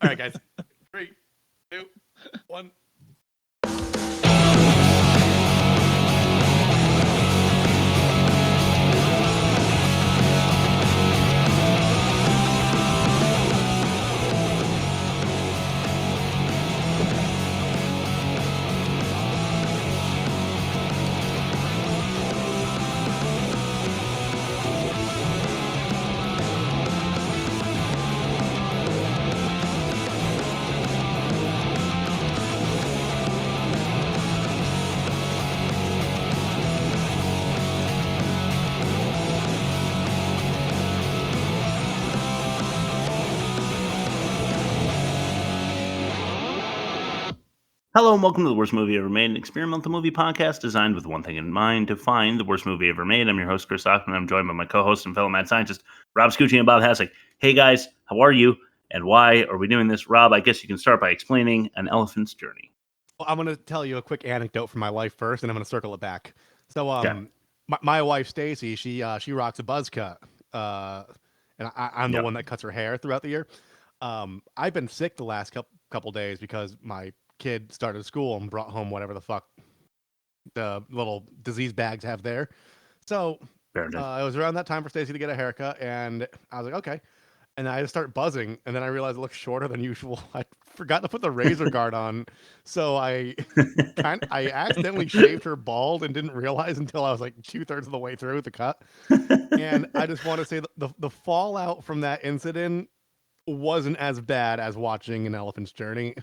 All right, guys. 3, 2, 1. Hello and welcome to the Worst Movie Ever Made, an experimental movie podcast designed with one thing in mind, to find the worst movie ever made. I'm your host, Chris Hockman. I'm joined by my co-host and fellow mad scientist, Rob Scucci and Bob Hassick. Hey guys, how are you? And why are we doing this? Rob, I guess you can start by explaining An Elephant's Journey. Well, I'm going to tell you a quick anecdote from my life first, and I'm going to circle it back. So, Yeah. my wife, Stacy, she rocks a buzz cut, and I'm the one that cuts her hair throughout the year. I've been sick the last couple days because my kid started school and brought home whatever the fuck the little disease bags have there. So it was around that time for Stacy to get a haircut, and I was like, okay. And I just start buzzing, and then I realized it looks shorter than usual. I forgot to put the razor guard on, so I accidentally shaved her bald and didn't realize until I was like 2/3 of the way through the cut. And I just want to say the fallout from that incident wasn't as bad as watching An Elephant's Journey.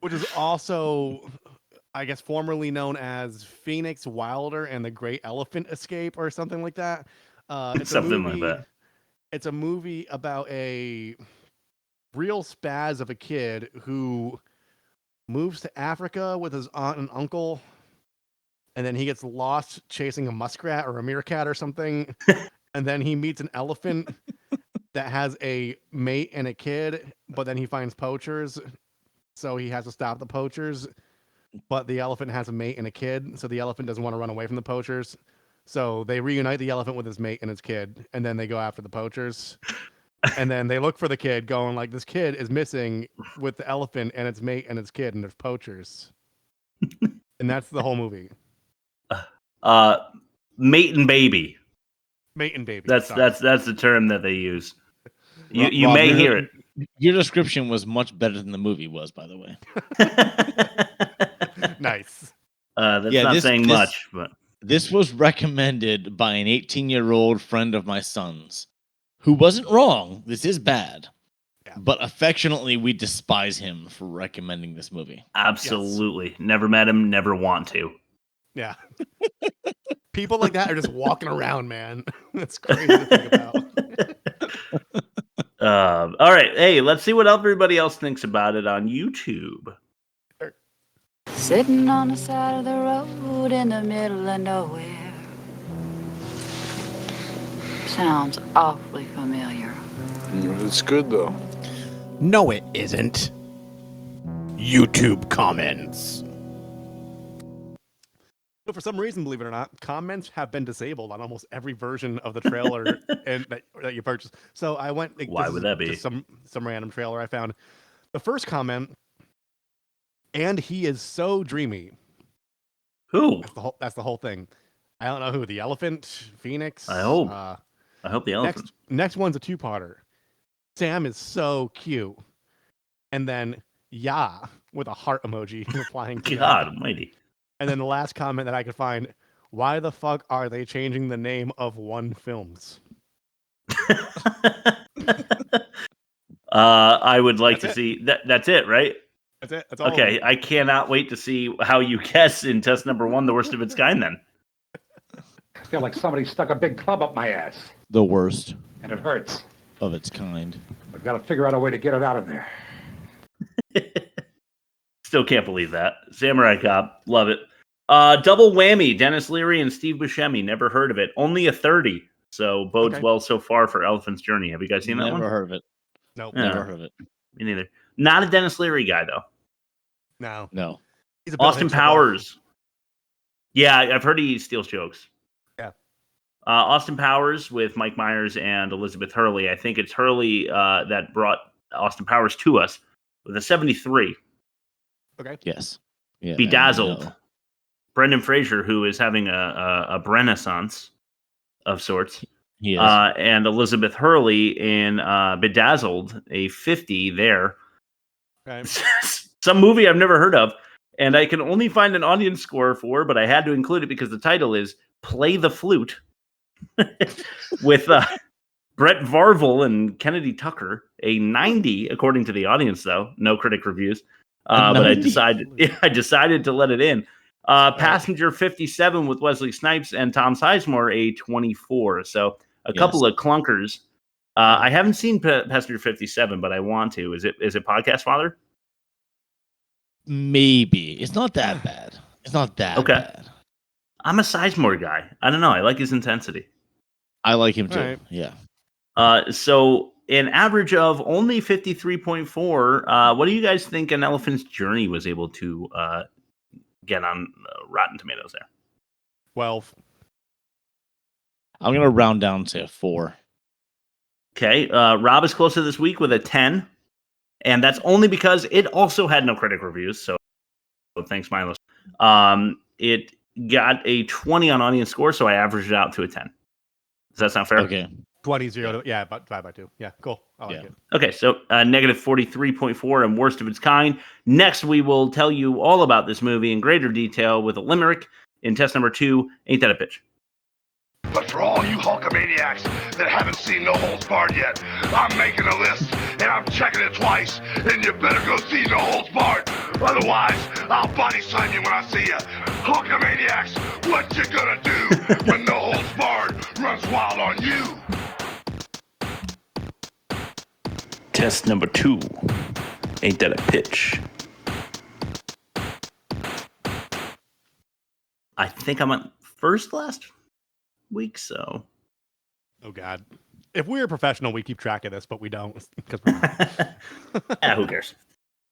Which is also, I guess, formerly known as Phoenix Wilder and the Great Elephant Escape or something like that. It's something like that. It's a movie about a real spaz of a kid who moves to Africa with his aunt and uncle, and then he gets lost chasing a muskrat or a meerkat or something, and then he meets an elephant that has a mate and a kid, but then he finds poachers. So he has to stop the poachers, but the elephant has a mate and a kid, so the elephant doesn't want to run away from the poachers. So they reunite the elephant with his mate and his kid, and then they go after the poachers. And then they look for the kid, going like, this kid is missing with the elephant and its mate and its kid, and there's poachers. And that's the whole movie. Mate and baby. Mate and baby. That's the term that they use. You Rob, may hear it. Your description was much better than the movie was, by the way. Nice. That's saying much, but this was recommended by an 18-year-old friend of my son's, who wasn't wrong. This is bad, but affectionately, we despise him for recommending this movie. Absolutely, yes. Never met him, never want to. Yeah. People like that are just walking around, man. That's crazy to think about. All right. Hey, let's see what everybody else thinks about it on YouTube. Sitting on the side of the road in the middle of nowhere. Sounds awfully familiar. It's good, though. No, it isn't. YouTube comments. But for some reason, believe it or not, comments have been disabled on almost every version of the trailer and that you purchased. So I went. Like, why would that be? Some random trailer I found. The first comment, and he is so dreamy. Who? That's the whole thing. I don't know who. The elephant, Phoenix. I hope the elephant. Next one's a two-parter. Sam is so cute, and then with a heart emoji replying to God Almighty. And then the last comment that I could find, why the fuck are they changing the name of One Films? I would like to see that. That's it, right? That's it. That's all. Okay, I cannot wait to see how you guess in test number 1, the worst of its kind, then. I feel like somebody stuck a big club up my ass. The worst. And it hurts. Of its kind. I've got to figure out a way to get it out of there. Still can't believe that. Samurai Cop. Love it. Double whammy. Dennis Leary and Steve Buscemi. Never heard of it. Only a 30. So bodes well so far for Elephant's Journey. Have you guys seen that one? Never heard of it. Nope. Never heard of it. Me neither. Not a Dennis Leary guy, though. No. He's a Austin Powers. Yeah, I've heard he steals jokes. Yeah. Austin Powers with Mike Myers and Elizabeth Hurley. I think it's Hurley that brought Austin Powers to us with a 73. Okay. Yes. Yeah. Bedazzled. no. Brendan Fraser, who is having a renaissance of sorts. He is. And Elizabeth Hurley in Bedazzled, a 50 there. Okay. Some movie I've never heard of, and I can only find an audience score for, but I had to include it because the title is Play the Flute with Brett Varvel and Kennedy Tucker, a 90 according to the audience, though. No critic reviews. But I decided to let it in. Passenger 57 with Wesley Snipes and Tom Sizemore, a 24. So a couple of clunkers. I haven't seen Passenger 57, but I want to. Is it Podcast Father? Maybe. It's not that bad. It's not that bad. I'm a Sizemore guy. I don't know. I like his intensity. I like him too. Right. Yeah. So an average of only 53.4. What do you guys think An Elephant's Journey was able to get on Rotten Tomatoes there? 12. I'm going to round down to a 4. Okay. Rob is closer this week with a 10. And that's only because it also had no critic reviews. So thanks, Milo. It got a 20 on audience score, so I averaged it out to a 10. Does that sound fair? Okay. 20-0. Yeah, about 5/2. Yeah, cool. I like it. Okay, so negative 43.4 and worst of its kind. Next, we will tell you all about this movie in greater detail with a limerick in test number 2. Ain't that a bitch? But for all you Hulkamaniacs that haven't seen No Holds Barred yet, I'm making a list, and I'm checking it twice, and you better go see No Holds Barred. Otherwise, I'll body slam you when I see you. Hulkamaniacs, what you gonna do when No Holds Barred runs wild on you? Test number 2. Ain't that a pitch? I think I'm on first last week, so. Oh, God. If we were professional, we keep track of this, but we don't. Because who cares?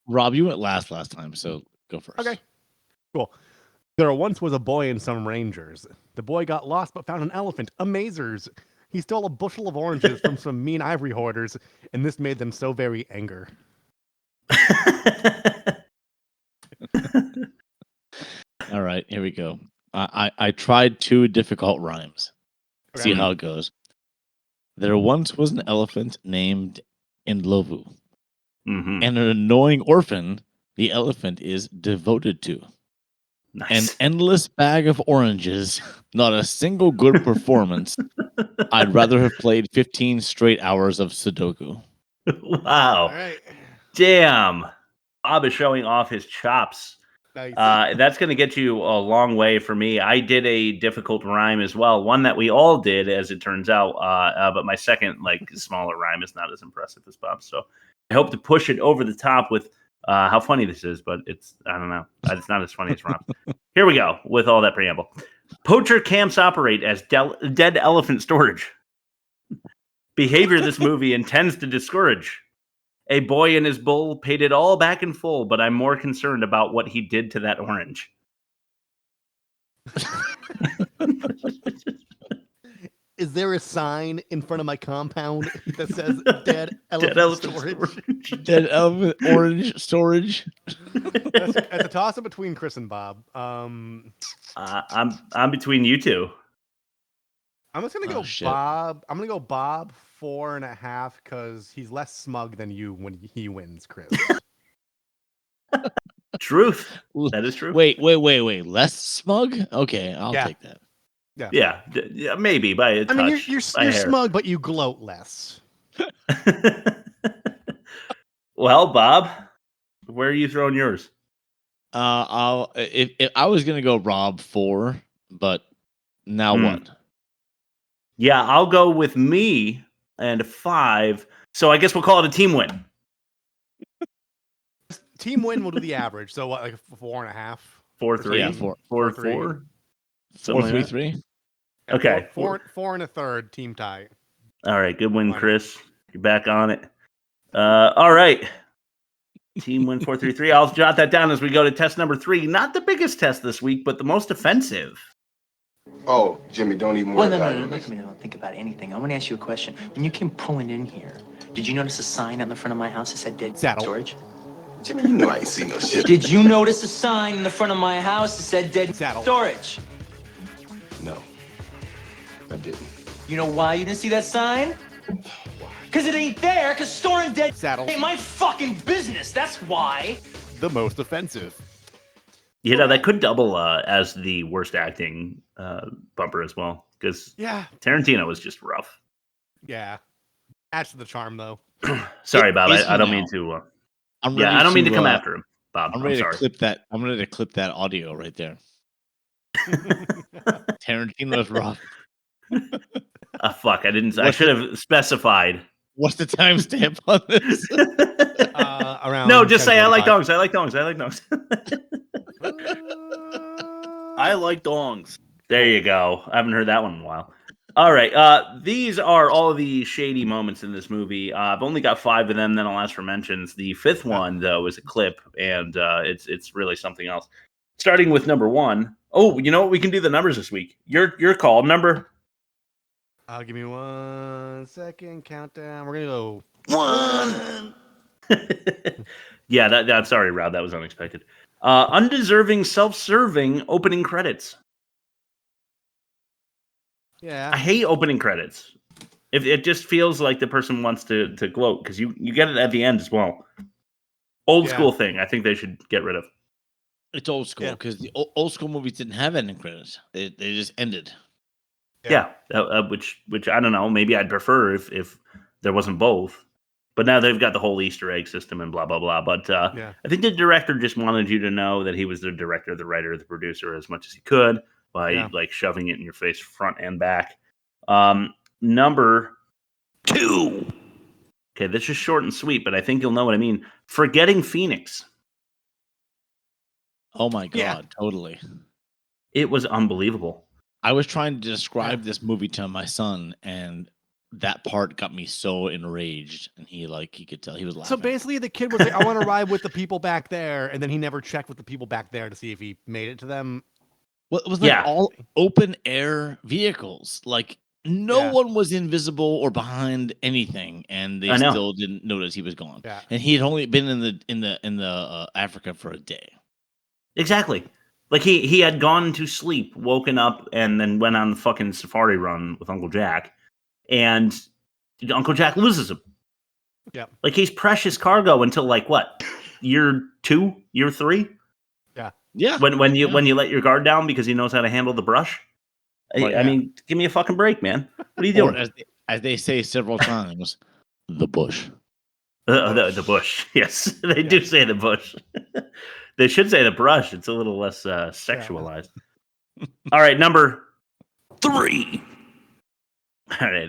Rob, you went last time, so go first. Okay. Cool. There once was a boy in some rangers. The boy got lost but found an elephant. Amazers. He stole a bushel of oranges from some mean ivory hoarders, and this made them so very anger. All right, here we go. I tried 2 difficult rhymes. Okay. See how it goes. There once was an elephant named Ndlovu. Mm-hmm. And an annoying orphan the elephant is devoted to. Nice. An endless bag of oranges, not a single good performance. I'd rather have played 15 straight hours of Sudoku. Wow. All right. Damn. Bob is showing off his chops. Nice. That's going to get you a long way for me. I did a difficult rhyme as well, one that we all did, as it turns out. But my second, smaller rhyme is not as impressive as Bob's. So I hope to push it over the top with how funny this is, but I don't know. It's not as funny as Rob. Here we go with all that preamble. Poacher camps operate as dead elephant storage. Behavior this movie intends to discourage. A boy and his bull paid it all back in full, but I'm more concerned about what he did to that orange. Is there a sign in front of my compound that sasays dead elephant elephant storage? Dead elephant orange storage. That's a toss-up between Chris and Bob. I'm between you two. I'm just gonna go shit. Bob. I'm gonna go Bob 4.5 because he's less smug than you when he wins, Chris. Truth. That is true. Wait. Less smug? Okay, I'll take that. Yeah, maybe by a touch. I mean, you're smug, but you gloat less. Well, Bob, where are you throwing yours? If I was gonna go Rob 4, but now what? Yeah, I'll go with me and 5. So I guess we'll call it a team win. Team win will do the average. So what, like 4.5? 4-3. Yeah, 4. 4-4. 4-3-3. Okay. Four and a third, team tie. All right, good win, Chris. You're back on it. All right. Team win 4-3-3. I'll jot that down as we go to test number 3. Not the biggest test this week, but the most offensive. Oh, Jimmy, don't even worry about it. Look at me. Don't think about anything. I want to ask you a question. When you came pulling in here, Did you notice a sign on the front of my house that said dead Saddle. storage? Jimmy, you know I ain't seen no shit. Did you notice a sign in the front of my house that said dead Saddle. storage? No, I didn't. You know why you didn't see that sign? Because it ain't there, because storing dead Saddle. ain't my fucking business, that's why. The most offensive. You know, that could double as the worst acting bumper as well, because Yeah. Tarantino was just rough. Yeah. Adds to the charm, though. Sorry, Bob. Is I don't he mean now? to. I'm Yeah, ready I don't mean to come uh, after him, Bob. I'm I'm ready to sorry. clip that. I'm ready to clip that audio right there. Tarantino's rough. Fuck, I didn't. I What's should have specified. What's the timestamp on this? Around No, just say I like 10:45. dogs. I like dogs. I like dogs. I like dongs. There you go. I haven't heard that one in a while. All right. These are all the shady moments in this movie. I've only got 5 of them. Then I'll ask for mentions. The 5th one, though, is a clip, and it's really something else. Starting with number 1. Oh, you know what? We can do the numbers this week. Your call. Number. Give me 1 second. Countdown. We're gonna go 1. Yeah. That. Sorry, Rob. That was unexpected. Undeserving, self-serving opening credits. Yeah. I hate opening credits. If it just feels like the person wants to gloat, because you get it at the end as well. Old school thing. I think they should get rid of. It's old school because the old school movies didn't have ending credits. They just ended. Yeah, which I don't know. Maybe I'd prefer if there wasn't both. But now they've got the whole Easter egg system and blah blah blah. But I think the director just wanted you to know that he was the director, the writer, the producer as much as he could by like shoving it in your face, front and back. Number 2. Okay, this is short and sweet, but I think you'll know what I mean. Forgetting Phoenix. Oh my god, totally. It was unbelievable. I was trying to describe this movie to my son, and that part got me so enraged, and he could tell he was laughing. So basically, the kid was like, "I want to ride with the people back there," and then he never checked with the people back there to see if he made it to them. Well, it was like all open air vehicles. Like no one was invisible or behind anything, and they still didn't notice he was gone. Yeah. And he had only been in the Africa for a day. Exactly. Like he had gone to sleep, woken up, and then went on the fucking safari run with Uncle Jack, and Uncle Jack loses him. Yeah. Like he's precious cargo until like what? Year 2, year 3? Yeah. Yeah. When you let your guard down because he knows how to handle the brush. I mean, give me a fucking break, man. What are you doing? Or as they say several times, the bush. The bush. Yes, they do say the bush. They should say the brush. It's a little less sexualized. All right, number 3. All right,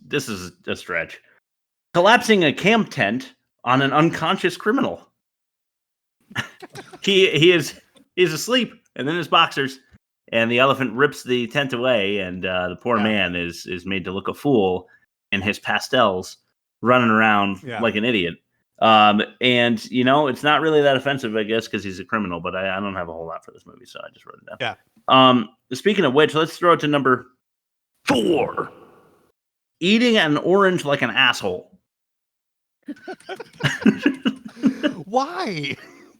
this is a stretch. Collapsing a camp tent on an unconscious criminal. he is asleep and in his boxers, and the elephant rips the tent away, and the poor man is made to look a fool in his pastels, running around like an idiot. And you know, it's not really that offensive, I guess, because he's a criminal, but I don't have a whole lot for this movie, so I just wrote it down. Yeah. Speaking of which, let's throw it to number 4. Eating an orange like an asshole. Why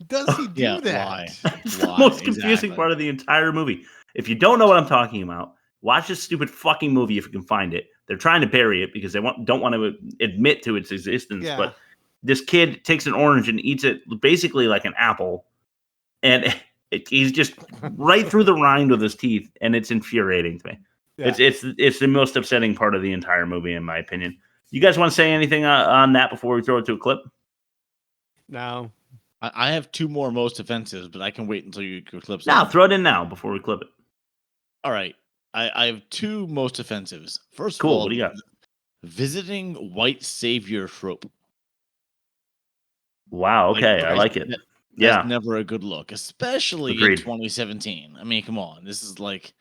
does he do that? Why? It's the most confusing part of the entire movie. If you don't know what I'm talking about, watch this stupid fucking movie if you can find it. They're trying to bury it because they don't want to admit to its existence, but this kid takes an orange and eats it basically like an apple, and he's just right through the rind with his teeth, and it's infuriating to me. Yeah. It's the most upsetting part of the entire movie, in my opinion. You guys want to say anything on that before we throw it to a clip? No. I have 2 more most offensive, but I can wait until you clip. No, throw it in now before we clip it. All right. I have 2 most offensives. First cool. of all, What do you got? Visiting white savior trope. Wow. Okay, I like it. That's never a good look, especially Agreed. in 2017. I mean, come on, this is like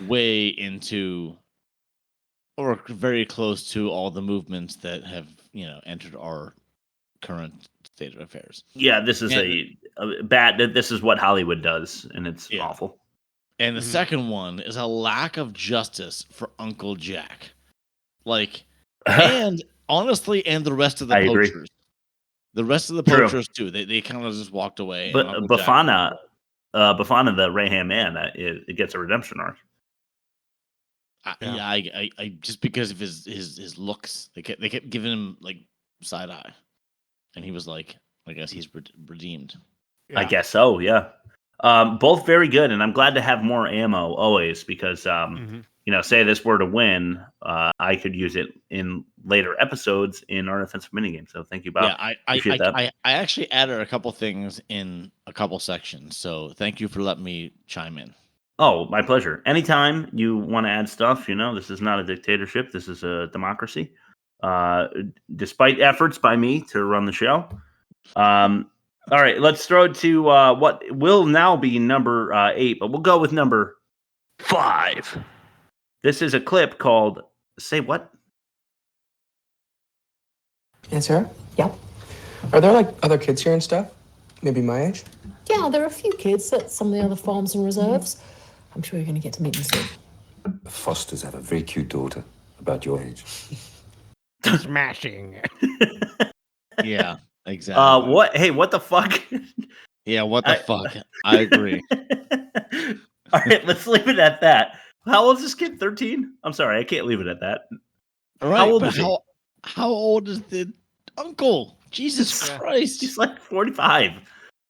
way into or very close to all the movements that have entered our current state of affairs. Yeah, this is a bad. This is what Hollywood does, and it's awful. And the second one is a lack of justice for Uncle Jack. Like, and honestly, and the rest of the I agree. poachers. The rest of the True. poachers too. They kind of just walked away. But and Uncle Jack- Bafana, the Ray-Hand man, it gets a redemption arc. I just because of his looks, they kept giving him like side eye, and he was like, I guess he's redeemed. I guess so. Yeah. Both very good, and I'm glad to have more ammo always because say this were to win, I could use it in later episodes in our offensive minigame. So thank you, Bob. Yeah, I actually added a couple things in a couple sections. So thank you for letting me chime in. Oh, my pleasure. Anytime you want to add stuff, this is not a dictatorship. This is a democracy. Despite efforts by me to run the show. All right, let's throw it to what will now be number 8, but we'll go with number 5. This is a clip called Say What? Hey, Sarah? Yeah? Are there, other kids here and stuff? Maybe my age? Yeah, there are a few kids at some of the other farms and reserves. I'm sure you're going to get to meet them soon. The Fosters have a very cute daughter about your age. Smashing. Yeah, exactly. What? Hey, what the fuck? Yeah, what the fuck? I agree. All right, let's leave it at that. How old is this kid? 13? I'm sorry, I can't leave it at that. All right, how old is he? How old is the uncle? Jesus Christ. He's like 45.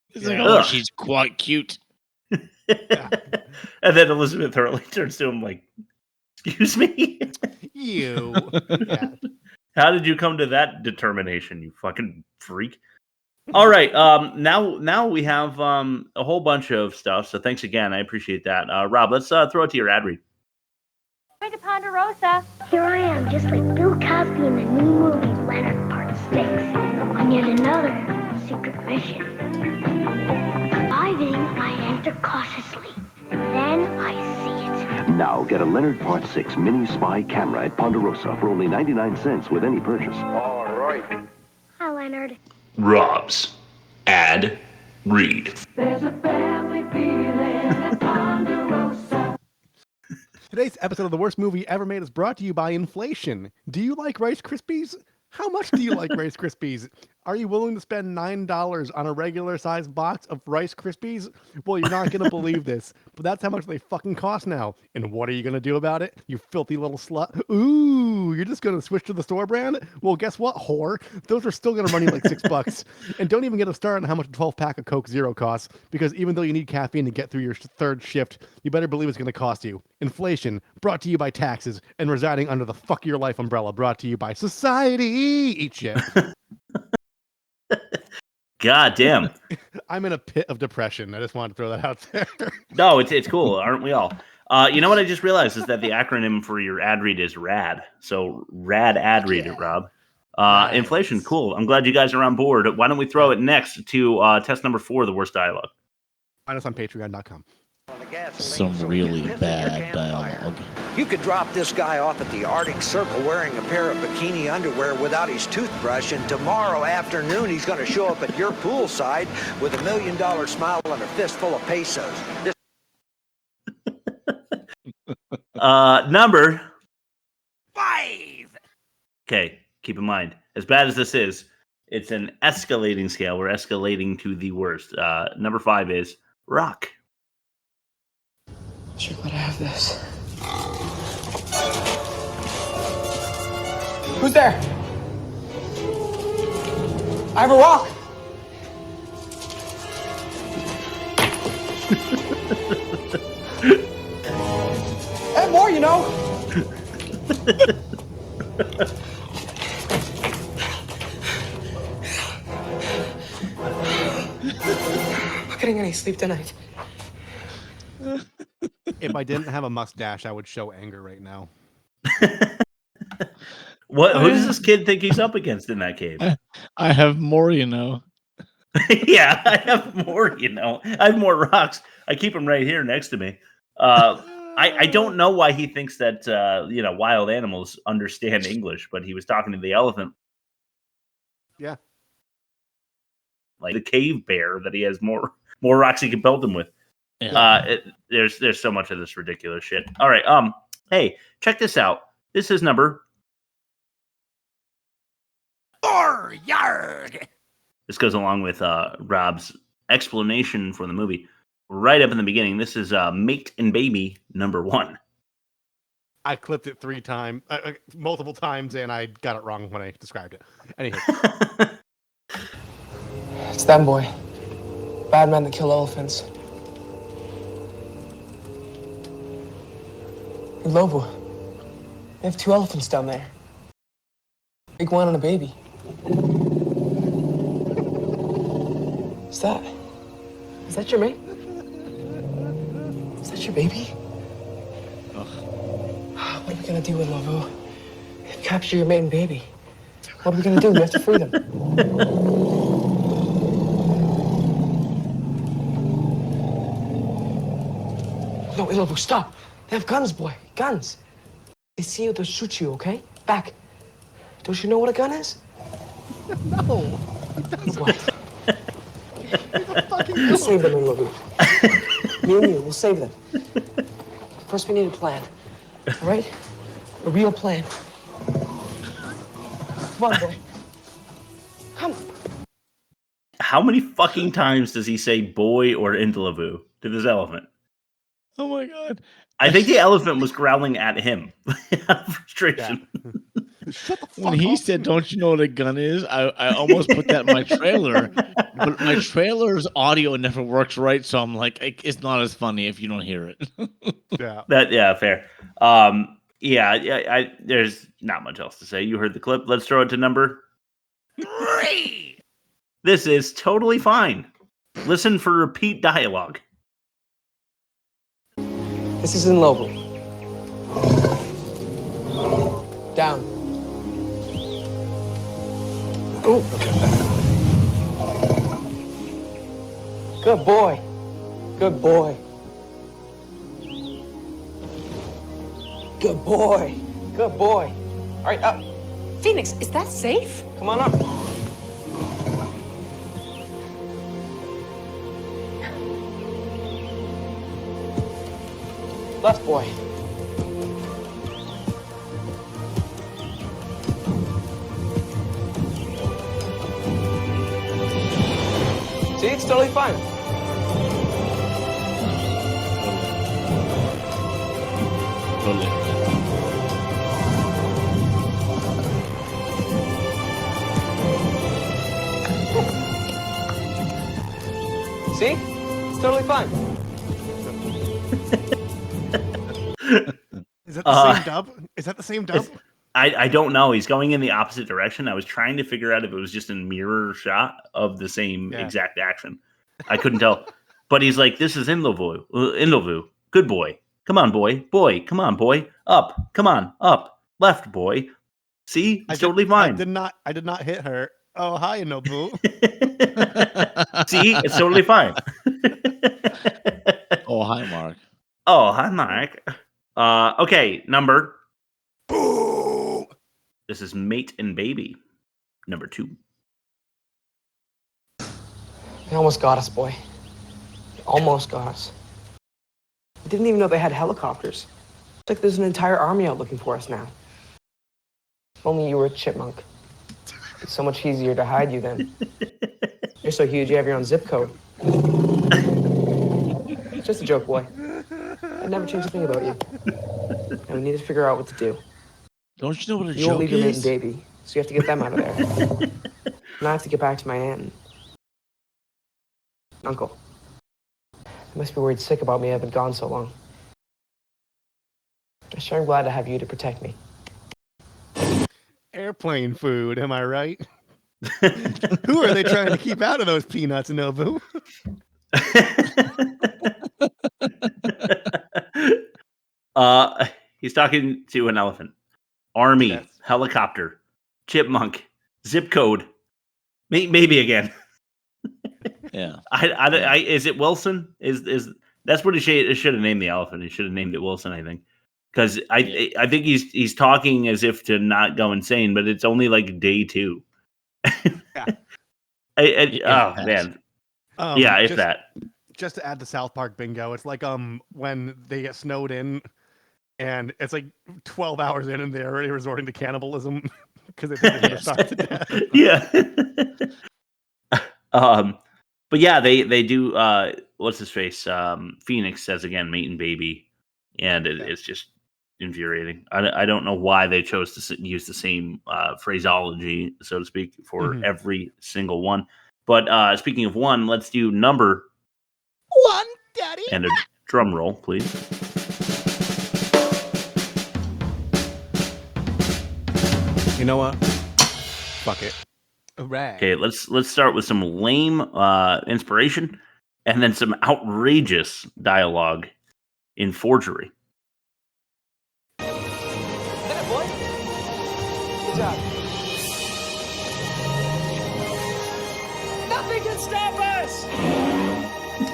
He's like, oh, she's quite cute. And then Elizabeth Hurley turns to him like, excuse me? You. Yeah. How did you come to that determination, you fucking freak? All right. Now we have a whole bunch of stuff. So thanks again. I appreciate that. Rob, let's throw it to your ad read. Way to Ponderosa. Here I am, just like Bill Cosby in the new movie Leonard Part 6, on yet another secret mission. Arriving, I enter cautiously. Then I see it. Now get a Leonard Part 6 mini spy camera at Ponderosa for only 99 cents with any purchase. All right. Hi, Leonard. Rob's ad read. There's a family feeling at Ponderosa. Today's episode of The Worst Movie Ever Made is brought to you by inflation. Do you like Rice Krispies? How much do you like Rice Krispies? Are you willing to spend $9 on a regular sized box of Rice Krispies? Well, you're not going to believe this, but that's how much they fucking cost now. And what are you going to do about it, you filthy little slut? Ooh, you're just going to switch to the store brand? Well, guess what, whore? Those are still going to run you like $6. And don't even get a start on how much a 12-pack of Coke Zero costs, because even though you need caffeine to get through your third shift, you better believe it's going to cost you. Inflation, brought to you by taxes, and residing under the fuck your life umbrella, brought to you by society. Eat shit. God damn. I'm in a pit of depression. I just wanted to throw that out there. No, it's cool. Aren't we all? You know what I just realized is that the acronym for your ad read is RAD. So RAD ad read, Rob. Nice. Inflation, cool. I'm glad you guys are on board. Why don't we throw it next to test number 4, the worst dialogue. Find us on patreon.com. Some really bad dialogue. You could drop this guy off at the Arctic Circle wearing a pair of bikini underwear without his toothbrush, and tomorrow afternoon he's going to show up at your poolside with $1 million smile and a fistful of pesos. Number 5. Okay, keep in mind, as bad as this is, it's an escalating scale. We're escalating to the worst. Number 5 is rock. Sure glad I have this. Who's there? I have a rock. And more, you know. Not getting any sleep tonight. If I didn't have a mustache, I would show anger right now. Who does this kid think he's up against in that cave? I have more, you know. Yeah, I have more, you know. I have more rocks. I keep them right here next to me. I don't know why he thinks that wild animals understand English, but he was talking to the elephant. Yeah. Like the cave bear that he has more rocks he can pelt him with. Yeah. There's so much of this ridiculous shit. All right. Hey, check this out. This is number Yarg! This goes along with Rob's explanation for the movie. Right up in the beginning, this is Mate and Baby number 1. I clipped it 3 times, multiple times, and I got it wrong when I described it. Anyway. It's them, boy. Bad men that kill elephants. In Lobo, they have 2 elephants down there. Big one and a baby. Is that your mate? Is that your baby? What are we gonna do with Lobo? Capture your mate and baby. What are we gonna do? We have to free them. No, Lobo, stop. They have guns, boy. Guns. They see you, they'll shoot you, okay? Back. Don't you know what a gun is? No. He doesn't. What? We'll save them, Lobo. Me and you, we'll save them. First, we need a plan. All right? A real plan. Come on, boy. Come. How many fucking times does he say boy or Indalavu to this elephant? Oh my god. I think the elephant was growling at him out of frustration. Yeah. Shut the fuck When he up. said, "Don't you know what a gun is?" I almost put that in my trailer, but my trailer's audio never works right, so I'm like, it's not as funny if you don't hear it. Yeah. Fair. There's not much else to say. You heard the clip. Let's throw it to number 3. This is totally fine. Listen for repeat dialogue. This is in Lobo. Down. Oh. Good boy. Good boy. Good boy. Good boy. All right, up. Phoenix, is that safe? Come on up. Left, boy. See, it's totally fine. See? It's totally fine. Is that the same dub? Is that the same dub? I don't know. He's going in the opposite direction. I was trying to figure out if it was just a mirror shot of the same exact action. I couldn't tell. But he's like, this is Indalvu. Good boy. Come on, boy. Boy, come on, boy. Up. Come on. Up. Left, boy. See? It's totally fine. I did not hit her. Oh, hi, Nobu. See? It's totally fine. Oh, hi, Mark. Oh, hi, Mark. Okay, number. Boo! This is Mate and Baby, number 2. They almost got us, boy. They almost got us. I didn't even know they had helicopters. It's like there's an entire army out looking for us now. If only you were a chipmunk. It's so much easier to hide you then. You're so huge, you have your own zip code. It's just a joke, boy. I'd never change a thing about you. And we need to figure out what to do. Don't you know what a You joke won't leave your mate is? and baby, so you have to get them out of there. And I have to get back to my aunt and uncle. They must be worried sick about me. I've been gone so long. I'm sure glad to have you to protect me. Airplane food, am I right? Who are they trying to keep out of those peanuts, Nobu? He's talking to an elephant. Army, helicopter, chipmunk, zip code. Maybe again. Yeah. Is it Wilson? Is that's what he should have named the elephant. He should have named it Wilson, I think. Because I think he's talking as if to not go insane, but it's only like day 2. Man. If that. Just to add to South Park bingo, it's like when they get snowed in, and it's like 12 hours in, and they're already resorting to cannibalism because they think they're going to starve to death. Yeah. But yeah, they do. What's his face? Phoenix says again, mate and baby, and it's just infuriating. I don't know why they chose to use the same phraseology, so to speak, for every single one. But speaking of one, let's do number 1, Daddy. And a drum roll, please. You know what? Fuck it. Right. Okay, let's start with some lame inspiration, and then some outrageous dialogue in forgery. Good boy. Good job. Nothing can stop us.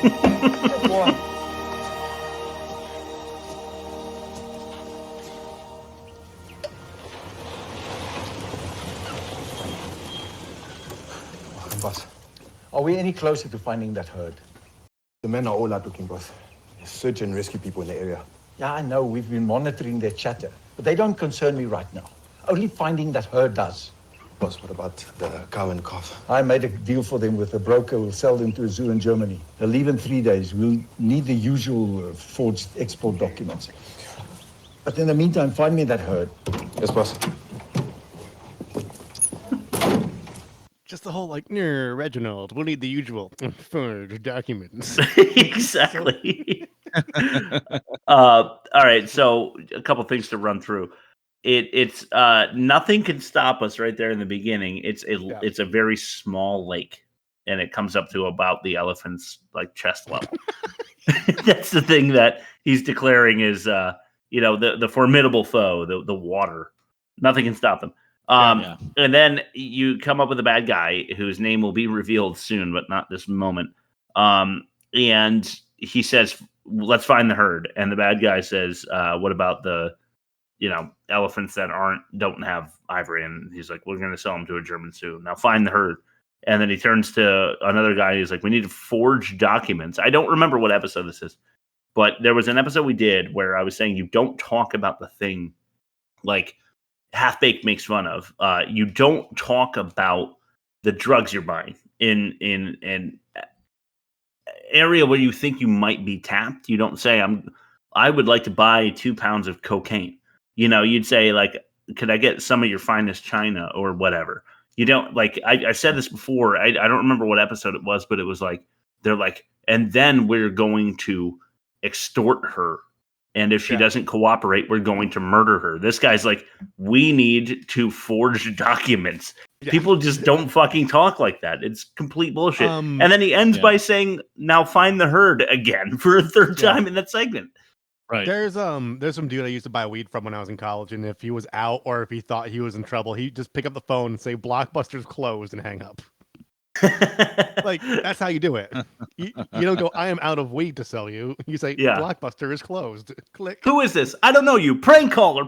Good boy. Boss, are we any closer to finding that herd? The men are all out looking, boss. Search and rescue people in the area. Yeah, I know. We've been monitoring their chatter. But they don't concern me right now. Only finding that herd does. Boss, what about the cow and calf? I made a deal for them with a broker. We'll sell them to a zoo in Germany. They'll leave in 3 days. We'll need the usual forged export documents. But in the meantime, find me that herd. Yes, boss. Just the whole Reginald, we'll need the usual forged documents. Exactly. All right, so a couple things to run through. It's nothing can stop us right there in the beginning. It's a very small lake, and it comes up to about the elephant's chest level. That's the thing that he's declaring is the formidable foe, the water. Nothing can stop them. And then you come up with a bad guy whose name will be revealed soon, but not this moment. And he says, "Let's find the herd." And the bad guy says, "What about the elephants that don't have ivory?" And he's like, "We're going to sell them to a German zoo. Now find the herd." And then he turns to another guy. He's like, "We need to forge documents." I don't remember what episode this is, but there was an episode we did where I was saying you don't talk about the thing Half Baked makes fun of. You don't talk about the drugs you're buying in an area where you think you might be tapped. You don't say, I would like to buy 2 pounds of cocaine. You'd say could I get some of your finest china or whatever? You don't I said this before. I don't remember what episode it was, but it was they're and then we're going to extort her. And if she doesn't cooperate, we're going to murder her. This guy's we need to forge documents. Yeah. People just don't fucking talk like that. It's complete bullshit. And then he ends by saying, "Now find the herd" again for a third time in that segment. Right. There's some dude I used to buy weed from when I was in college, and if he was out or if he thought he was in trouble, he'd just pick up the phone and say, "Blockbuster's closed," and hang up. That's how you do it. You don't go, "I am out of weed to sell you." You say, "Blockbuster is closed." Click. Who is this? I don't know you. Prank caller.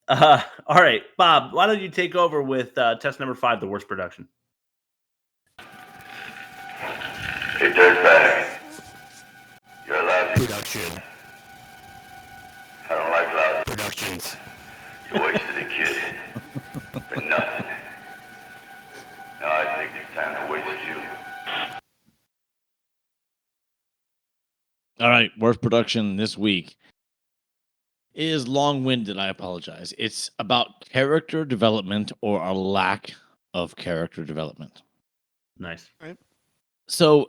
All right, Bob, why don't you take over with test number 5, the worst production? Hey, dirtbag. You're allowed to. Production. I don't like loud productions. You wasted a kid. For nothing. Now I think it's time to waste you. All right, worst production this week is long-winded. I apologize. It's about character development or a lack of character development. Nice. Right. So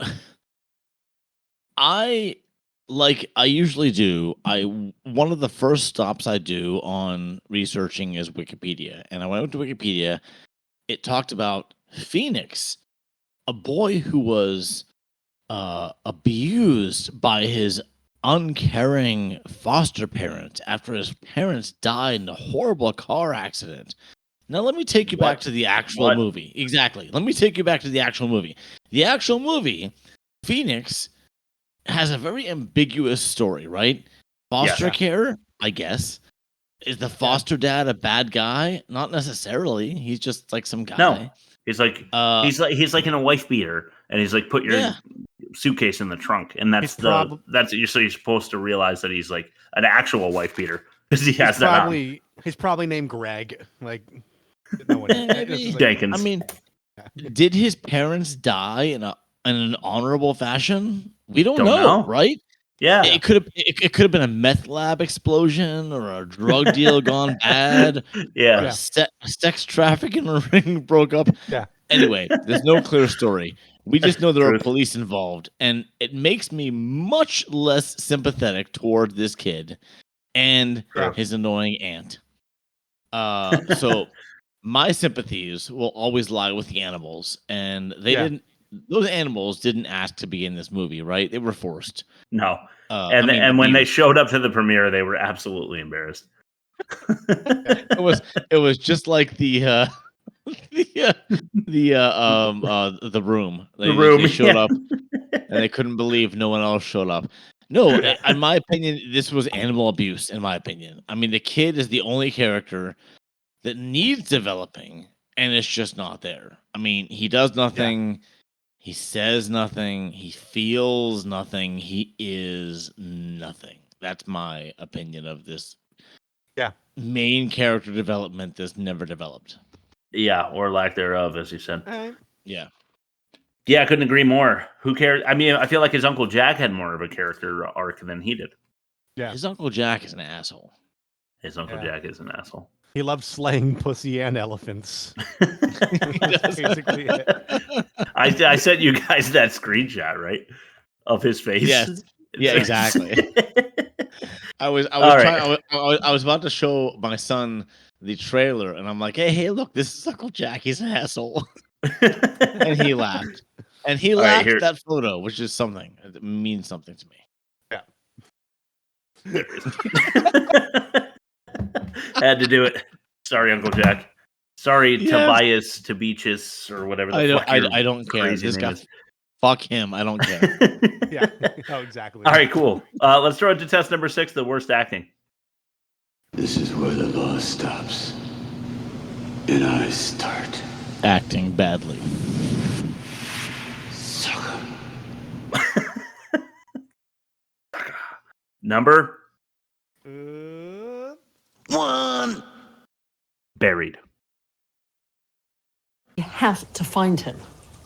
I usually do. One of the first stops I do on researching is Wikipedia. And I went to Wikipedia. It talked about Phoenix, a boy who was abused by his uncaring foster parent after his parents died in a horrible car accident. Now, let me take you back to the actual movie. Exactly. Let me take you back to the actual movie. The actual movie, Phoenix, has a very ambiguous story, right? Foster care, I guess. Is the foster dad a bad guy? Not necessarily. He's just some guy. No. He's he's in a wife beater, and he's put your suitcase in the trunk, and so you're supposed to realize that he's an actual wife beater. Because he has he's probably named Greg. Like, no one. Jenkins. I mean, did his parents die in an honorable fashion? We don't know, right? Yeah, it could have been a meth lab explosion or a drug deal gone bad. Yeah, or a sex trafficking ring broke up. Yeah. Anyway, there's no clear story. We just know there are police involved, and it makes me much less sympathetic toward this kid and his annoying aunt. So my sympathies will always lie with the animals, and those animals didn't ask to be in this movie, right? They were forced. No. And when they showed up to the premiere, they were absolutely embarrassed. It was just like the room. They showed up and they couldn't believe no one else showed up. No, in my opinion, this was animal abuse. In my opinion, I mean, the kid is the only character that needs developing, and it's just not there. I mean, he does nothing. Yeah. He says nothing. He feels nothing. He is nothing. That's my opinion of this. Yeah. Main character development that's never developed. Yeah, or lack thereof, as you said. Yeah. Yeah, I couldn't agree more. Who cares? I mean, I feel like his Uncle Jack had more of a character arc than he did. Yeah. His Uncle Jack is an asshole. His Uncle Jack is an asshole. He loves slaying pussy and elephants. That's basically it. I sent you guys that screenshot, right? Of his face. Yes. Yeah, exactly. I was about to show my son the trailer, and I'm like, hey, look, this is Uncle Jack. He's an asshole. And he laughed. And he laughed at that photo, which is something. It means something to me. Yeah. Had to do it. Sorry, Uncle Jack. Sorry, Tobias, Tobichus, or whatever the fuck. I don't care. This guy, fuck him. I don't care. Yeah. Oh, exactly. All right, cool. Let's throw it to test number 6, the worst acting. This is where the law stops. And I start. Acting badly. Sucker. Number 1. Buried. You have to find him.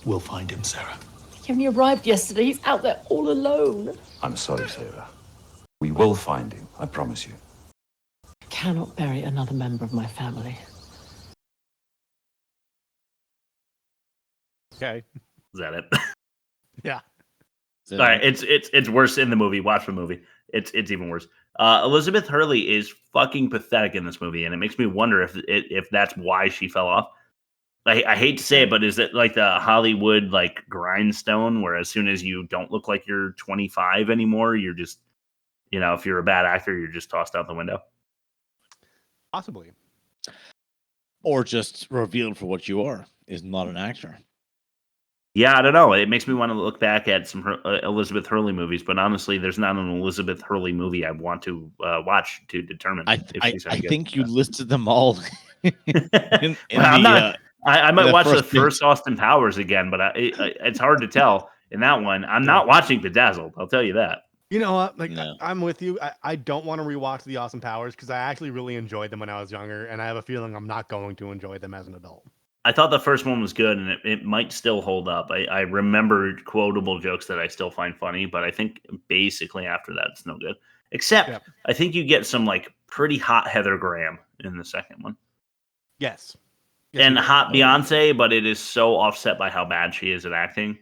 We'll find him, Sarah. He only arrived yesterday. He's out there all alone. I'm sorry, Sarah. We will find him, I promise you. I cannot bury another member of my family. Okay. Is that it? Yeah. All right, it's worse in the movie. Watch the movie. It's even worse. Elizabeth Hurley is fucking pathetic in this movie, and it makes me wonder if that's why she fell off. I hate to say it, but is it like the Hollywood like grindstone, where as soon as you don't look like you're 25 anymore, you're just, if you're a bad actor, you're just tossed out the window? Possibly. Or just revealed for what you are, is not an actor. Yeah, I don't know. It makes me want to look back at some Elizabeth Hurley movies, but honestly, there's not an Elizabeth Hurley movie I want to watch to determine. I think you listed them all. I might watch the first Austin Powers again, but it's hard to tell in that one. I'm not watching Bedazzled. I'll tell you that. You know what? I'm with you. I don't want to rewatch the Austin Powers because I actually really enjoyed them when I was younger, and I have a feeling I'm not going to enjoy them as an adult. I thought the first one was good, and it might still hold up. I remember quotable jokes that I still find funny, but I think basically after that, it's no good. Except, I think you get some like pretty hot Heather Graham in the second one. Yes. And hot Beyonce, but it is so offset by how bad she is at acting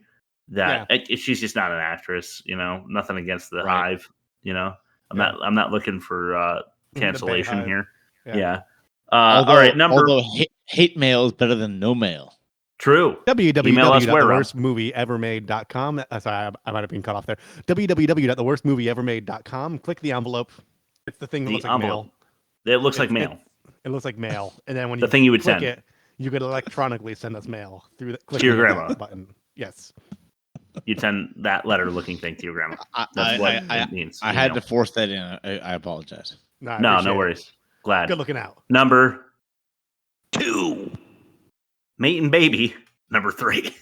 that she's just not an actress. Nothing against the Hive. I'm not looking for cancellation here. Yeah. All right. Although hate mail is better than no mail. True. www.theworstmovieevermade.com. Sorry, I might have been cut off there. www.theworstmovieevermade.com. Click the envelope. It's the thing that looks like mail. It looks like mail. It looks like mail, and then when the thing you would click send it, you could electronically send us mail through to your grandma button. Yes. You'd send that letter-looking thing to your grandma. That's what it means. I had to force that in. I apologize. No worries. Glad. Good looking out. Number 2. Mate and Baby. Number 3.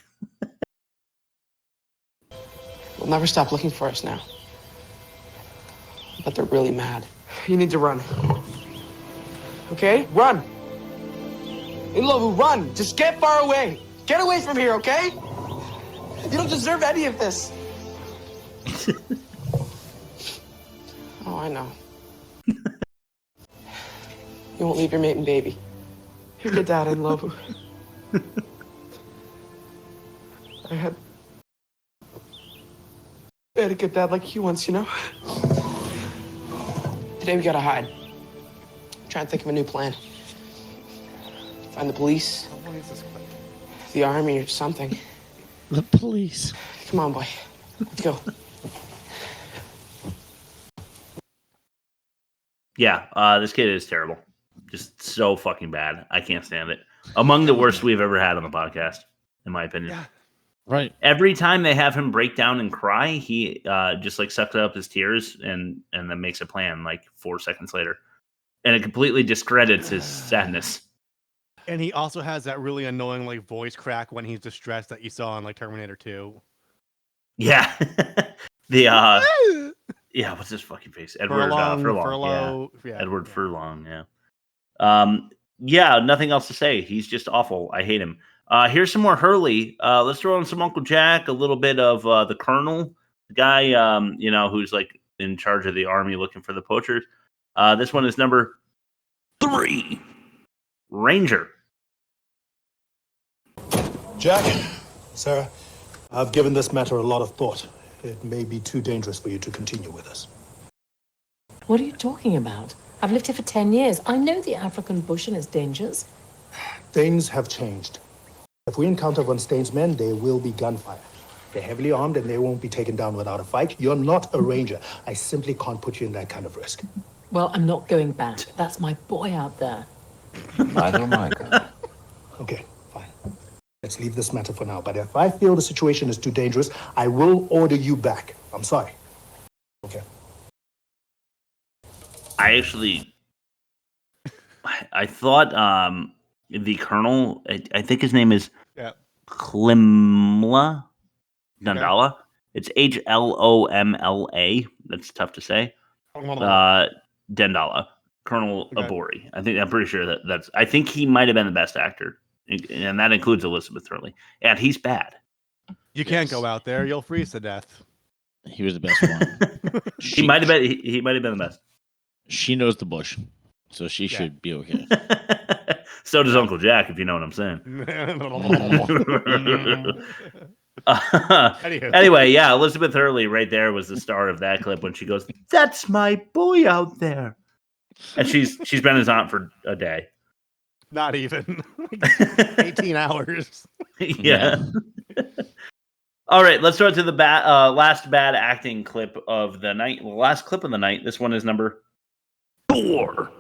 They'll never stop looking for us now. But they're really mad. You need to run. Okay? Run. Inlovu, run. Just get far away. Get away from here, okay? You don't deserve any of this. Oh, I know. You won't leave your mate and baby. You're good dad, Inlovu. I had a good dad like you once, you know? Today we gotta hide. Try and think of a new plan. Find the police, the army, or something. The police. Come on, boy. Let's go. Yeah, this kid is terrible. Just so fucking bad. I can't stand it. Among the worst we've ever had on the podcast, in my opinion. Yeah. Right. Every time they have him break down and cry, he just like sucks up his tears and then makes a plan like 4 seconds later. And it completely discredits his sadness. And he also has that really annoying like voice crack when he's distressed that you saw in like Terminator 2. Yeah. Yeah, what's his fucking face? Edward Furlong. Yeah. Edward Furlong, yeah. Yeah, nothing else to say. He's just awful. I hate him. Here's some more Hurley. Let's throw in some Uncle Jack, a little bit of the Colonel, the guy, who's like in charge of the army looking for the poachers. This one is number 3, Ranger. Jack, Sarah, I've given this matter a lot of thought. It may be too dangerous for you to continue with us. What are you talking about? I've lived here for 10 years. I know the African bush and its dangers. Things have changed. If we encounter Von Stein's men, there will be gunfire. They're heavily armed and they won't be taken down without a fight. You're not a ranger. I simply can't put you in that kind of risk. Well, I'm not going back. That's my boy out there. I don't mind. Okay, fine. Let's leave this matter for now. But if I feel the situation is too dangerous, I will order you back. I'm sorry. Okay. I thought the Colonel, I think his name is Klimla Dundala. It's Hlomla. That's tough to say. Dendala. Colonel Abori. I'm pretty sure that's. I think he might have been the best actor, and that includes Elizabeth Hurley. And he's bad. You can't go out there; you'll freeze to death. He was the best one. He might have been. He might have been the best. She knows the bush, so she should be okay. So does Uncle Jack, if you know what I'm saying. Anyway, yeah, Elizabeth Hurley right there was the star of that clip when she goes, "That's my boy out there," and she's been his aunt for a day. Not even 18 hours. Yeah. All right, let's start to the last bad acting clip of the night. The last clip of the night. This one is number 4.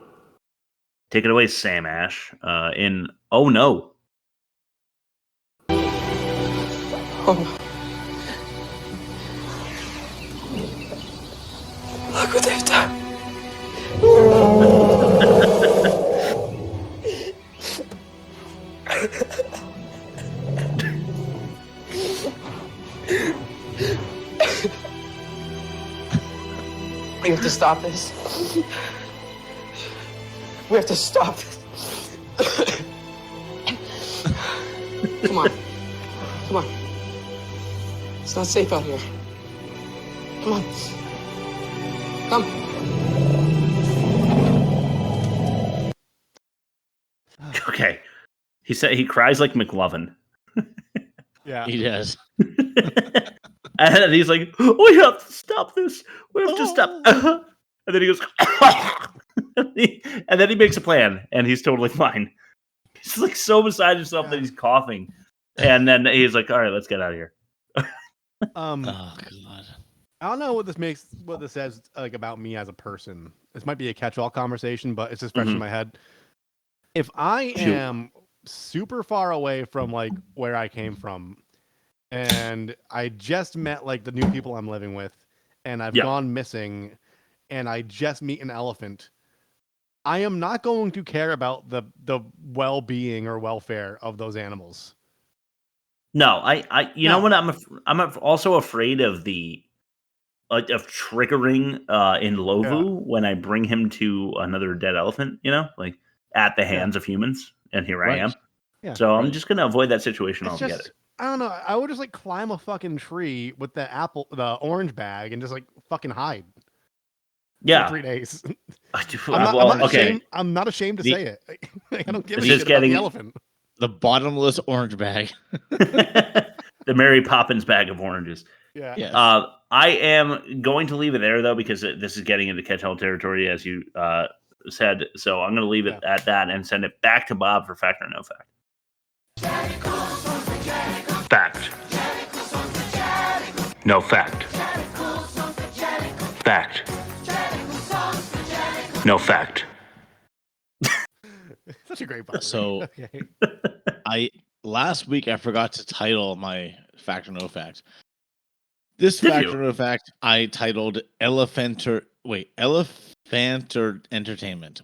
Take it away, Sam Ash. In Oh No. Look what they've done. We have to stop this. We have to stop this. Come on. Come on. It's not safe out here. Come on. Come. Okay. He said he cries like McLovin. Yeah. He does. And he's like, "We have to stop this. We have to stop." And then he goes, and then he makes a plan, and he's totally fine. He's like so beside himself that he's coughing. And then he's like, "All right, let's get out of here." Oh God. I don't know what this says like about me as a person. This might be a catch-all conversation, but it's just fresh in my head. If I am super far away from like where I came from, and I just met like the new people I'm living with, and I've gone missing, and I just meet an elephant, I am not going to care about the well-being or welfare of those animals. No, you know what? I'm also afraid of the of triggering in Lovu when I bring him to another dead elephant. You know, like at the hands of humans, and here I Right. am. Yeah. So I'm Right. just gonna avoid that situation It's altogether. just I don't know. I would just like climb a fucking tree with the orange bag and just like fucking hide for Yeah. 3 days. Well, I'm not okay. ashamed. I'm not ashamed to The- say it. I don't give a This shit is about the getting- elephant. The bottomless orange bag. The Mary Poppins bag of oranges. Yeah. Yes. I am going to leave it there though, because this is getting into catch-all territory, as you said. So I'm going to leave it at that and send it back to Bob for fact or no fact. Fact. No fact. Fact. No fact. Such a great book. So Okay. last week I forgot to title my fact or no fact. This Did fact you? or no fact I titled Elephanter Entertainment.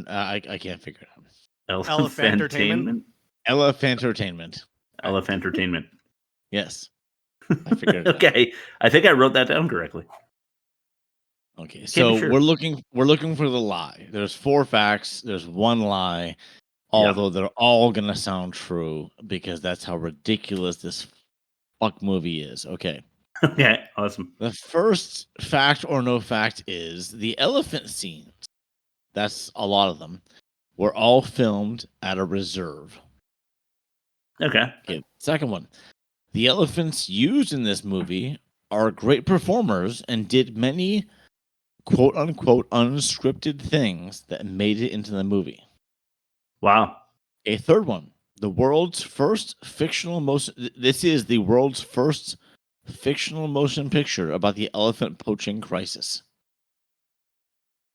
I can't figure it out. Elephantertainment? Elephantertainment. Elephantertainment. Yes. I figured it out. Okay. I think I wrote that down correctly. Okay, Can't so be sure. we're looking for the lie. There's 4 facts, there's 1 lie, although they're all gonna sound true because that's how ridiculous this fuck movie is. Okay. Okay, awesome. The first fact or no fact is the elephant scenes. That's a lot of them. Were all filmed at a reserve. Okay. Okay. Second one. The elephants used in this movie are great performers and did many quote unquote unscripted things that made it into the movie. Wow. A third one. The world's first fictional motion. This is the world's first fictional motion picture about the elephant poaching crisis.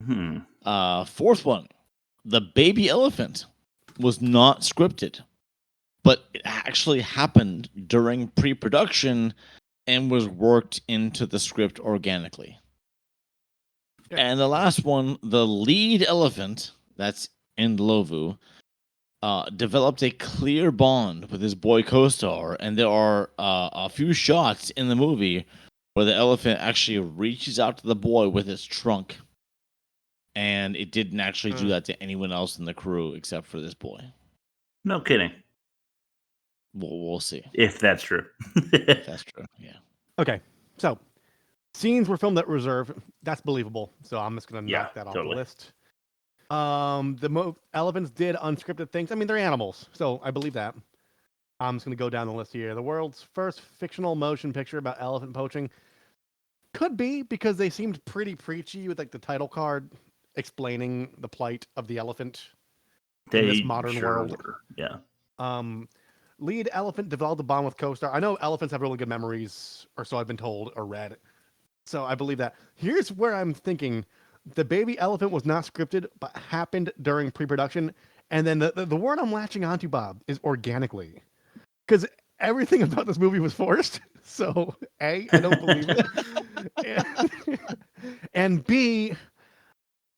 Fourth one. The baby elephant was not scripted, but it actually happened during pre-production and was worked into the script organically. And the last one, the lead elephant, that's Ndlovu, developed a clear bond with his boy co-star, and there are a few shots in the movie where the elephant actually reaches out to the boy with its trunk, and it didn't actually do that to anyone else in the crew except for this boy. No kidding. We'll see if that's true. if that's true. Yeah. Okay, so scenes were filmed at reserve. That's believable. So I'm just gonna knock that off the list. The elephants did unscripted things. I mean, they're animals, so I believe that. I'm just gonna go down the list here. The world's first fictional motion picture about elephant poaching could be because they seemed pretty preachy with like the title card explaining the plight of the elephant in this modern world. Yeah. Lead elephant developed a bond with co-star. I know elephants have really good memories, or so I've been told or read. So I believe that. Here's where I'm thinking the baby elephant was not scripted, but happened during pre-production. And then the word I'm latching onto, Bob, is organically. Because everything about this movie was forced. So A, I don't believe it. And B,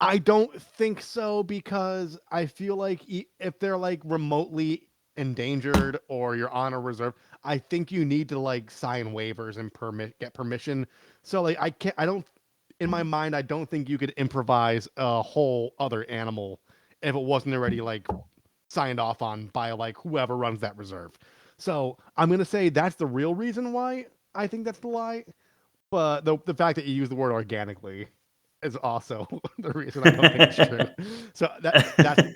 I don't think so because I feel like if they're like remotely endangered or you're on a reserve, I think you need to like sign waivers and get permission. So like in my mind, I don't think you could improvise a whole other animal if it wasn't already like signed off on by like whoever runs that reserve. So I'm gonna say that's the real reason why I think that's the lie. But the fact that you use the word organically is also the reason I don't think it's true. So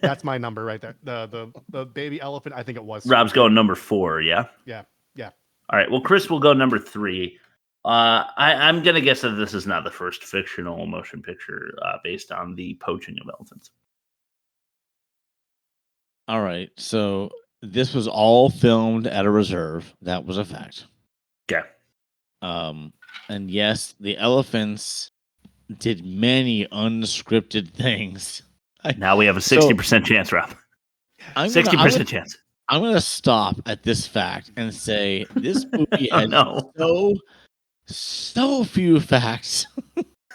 that's my number right there. The baby elephant, I think it was. Rob's going number 4, yeah? Yeah. All right. Well, Chris will go number 3. I'm going to guess that this is not the first fictional motion picture based on the poaching of elephants. All right. So this was all filmed at a reserve. That was a fact. Yeah. And yes, the elephants did many unscripted things. Now we have a 60% chance, Rob. 60% chance. I'm going to stop at this fact and say this movie has so few facts.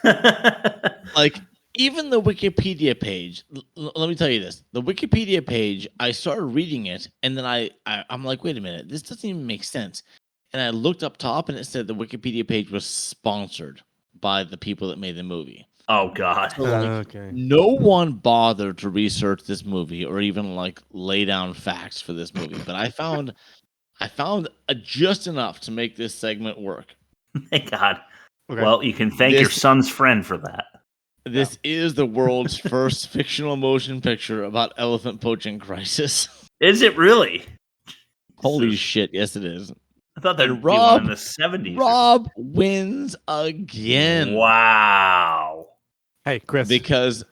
Like, even the Wikipedia page, let me tell you this. The Wikipedia page, I started reading it, and then I'm like, wait a minute, this doesn't even make sense. And I looked up top, and it said the Wikipedia page was sponsored by the people that made the movie. Oh God. So, like, Okay. no one bothered to research this movie or even like lay down facts for this movie, but I found just enough to make this segment work. Thank God. Okay. Well, you can thank your son's friend for that. This is the world's first fictional motion picture about elephant poaching crisis. Is it really? Holy shit! Yes, it is. I thought there'd And be one in the 70s. Rob wins again. Wow. Hey, Chris. Because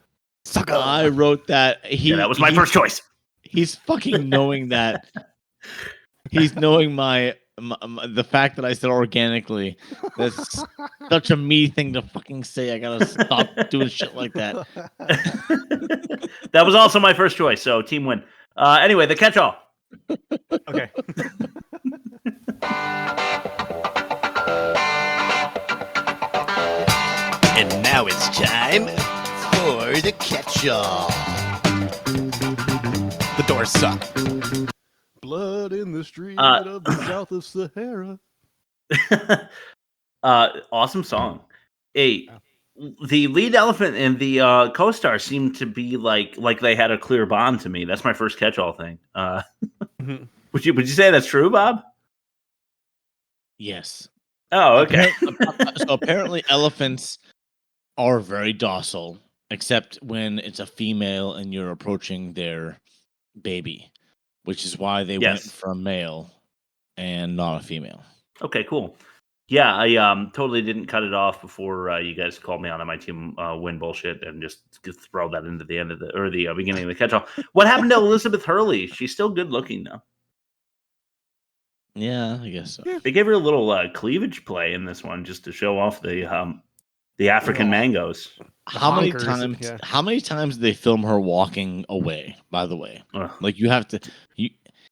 I wrote that. That was my first choice. He's fucking knowing that. He's knowing the fact that I said organically. That's such a me thing to fucking say. I gotta stop doing shit like that. That was also my first choice, so team win. Anyway, the catch-all. Okay. And now it's time for the catch-all. The doors suck. Blood in the street of the south of Sahara. Awesome song. The lead elephant and the co-star seemed to be like they had a clear bond to me. That's my first catch-all thing. Would you say that's true, Bob? Yes. Oh, okay. So apparently elephants are very docile, except when it's a female and you're approaching their baby, which is why they went from male and not a female. Okay, cool. Yeah, I totally didn't cut it off before you guys called me on my team win bullshit and just throw that into the end of the beginning of the catch-all. What happened to Elizabeth Hurley? She's still good looking though. Yeah, I guess so. They gave her a little cleavage play in this one just to show off the African mangoes. How many times? Yeah. How many times did they film her walking away? By the way, like you have to.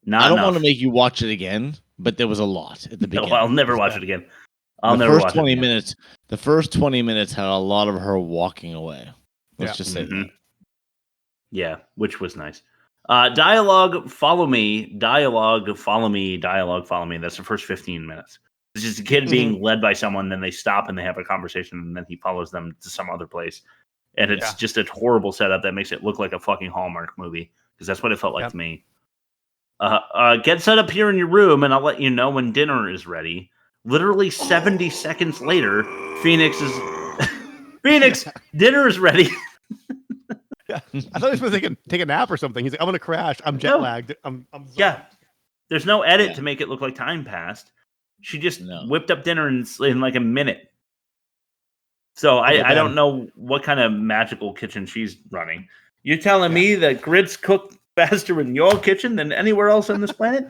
Not I don't enough. want to make you watch it again, but there was a lot at the beginning. No, I'll never watch it again. I'll the never first watch 20 it again. minutes. The first 20 minutes had a lot of her walking away. Let's just say that. Yeah, which was nice. Dialogue, follow me. Dialogue, follow me. Dialogue, follow me. That's the first 15 minutes. It's just a kid being led by someone, then they stop and they have a conversation, and then he follows them to some other place. And it's just a horrible setup that makes it look like a fucking Hallmark movie, because that's what it felt like to me. Get set up here in your room, and I'll let you know when dinner is ready. Literally 70 seconds later, Phoenix, dinner is ready. I thought he was supposed to take a nap or something. He's like, I'm going to crash. I'm jet lagged. I'm There's no edit to make it look like time passed. She just whipped up dinner in like a minute. So I don't know what kind of magical kitchen she's running. You're telling me that grits cook faster in your kitchen than anywhere else on this planet?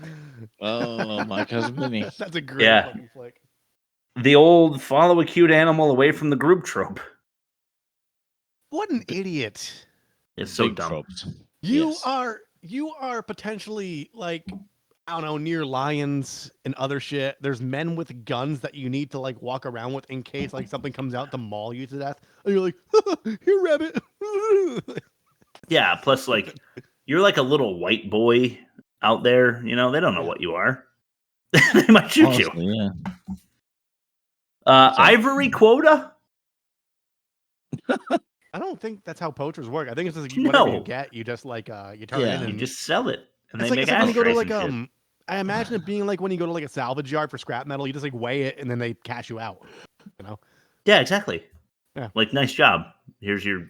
Oh, my cousin Minnie. That's a great fucking flick. The old follow a cute animal away from the group trope. What an idiot. It's so dumb. You are potentially like, I don't know, near lions and other shit. There's men with guns that you need to like walk around with in case like something comes out to maul you to death. And you're like, here, rabbit. Yeah, plus like you're like a little white boy out there, you know, they don't know what you are. They might shoot you. Yeah. Ivory quota? I don't think that's how poachers work. I think it's just like whatever you get, you just like you turn it in and you just sell it. And they it's make like when you go to ashtrays like and shit. I imagine it being like when you go to like a salvage yard for scrap metal, you just like weigh it and then they cash you out. You know? Yeah, exactly. Yeah. Like, nice job. Here's your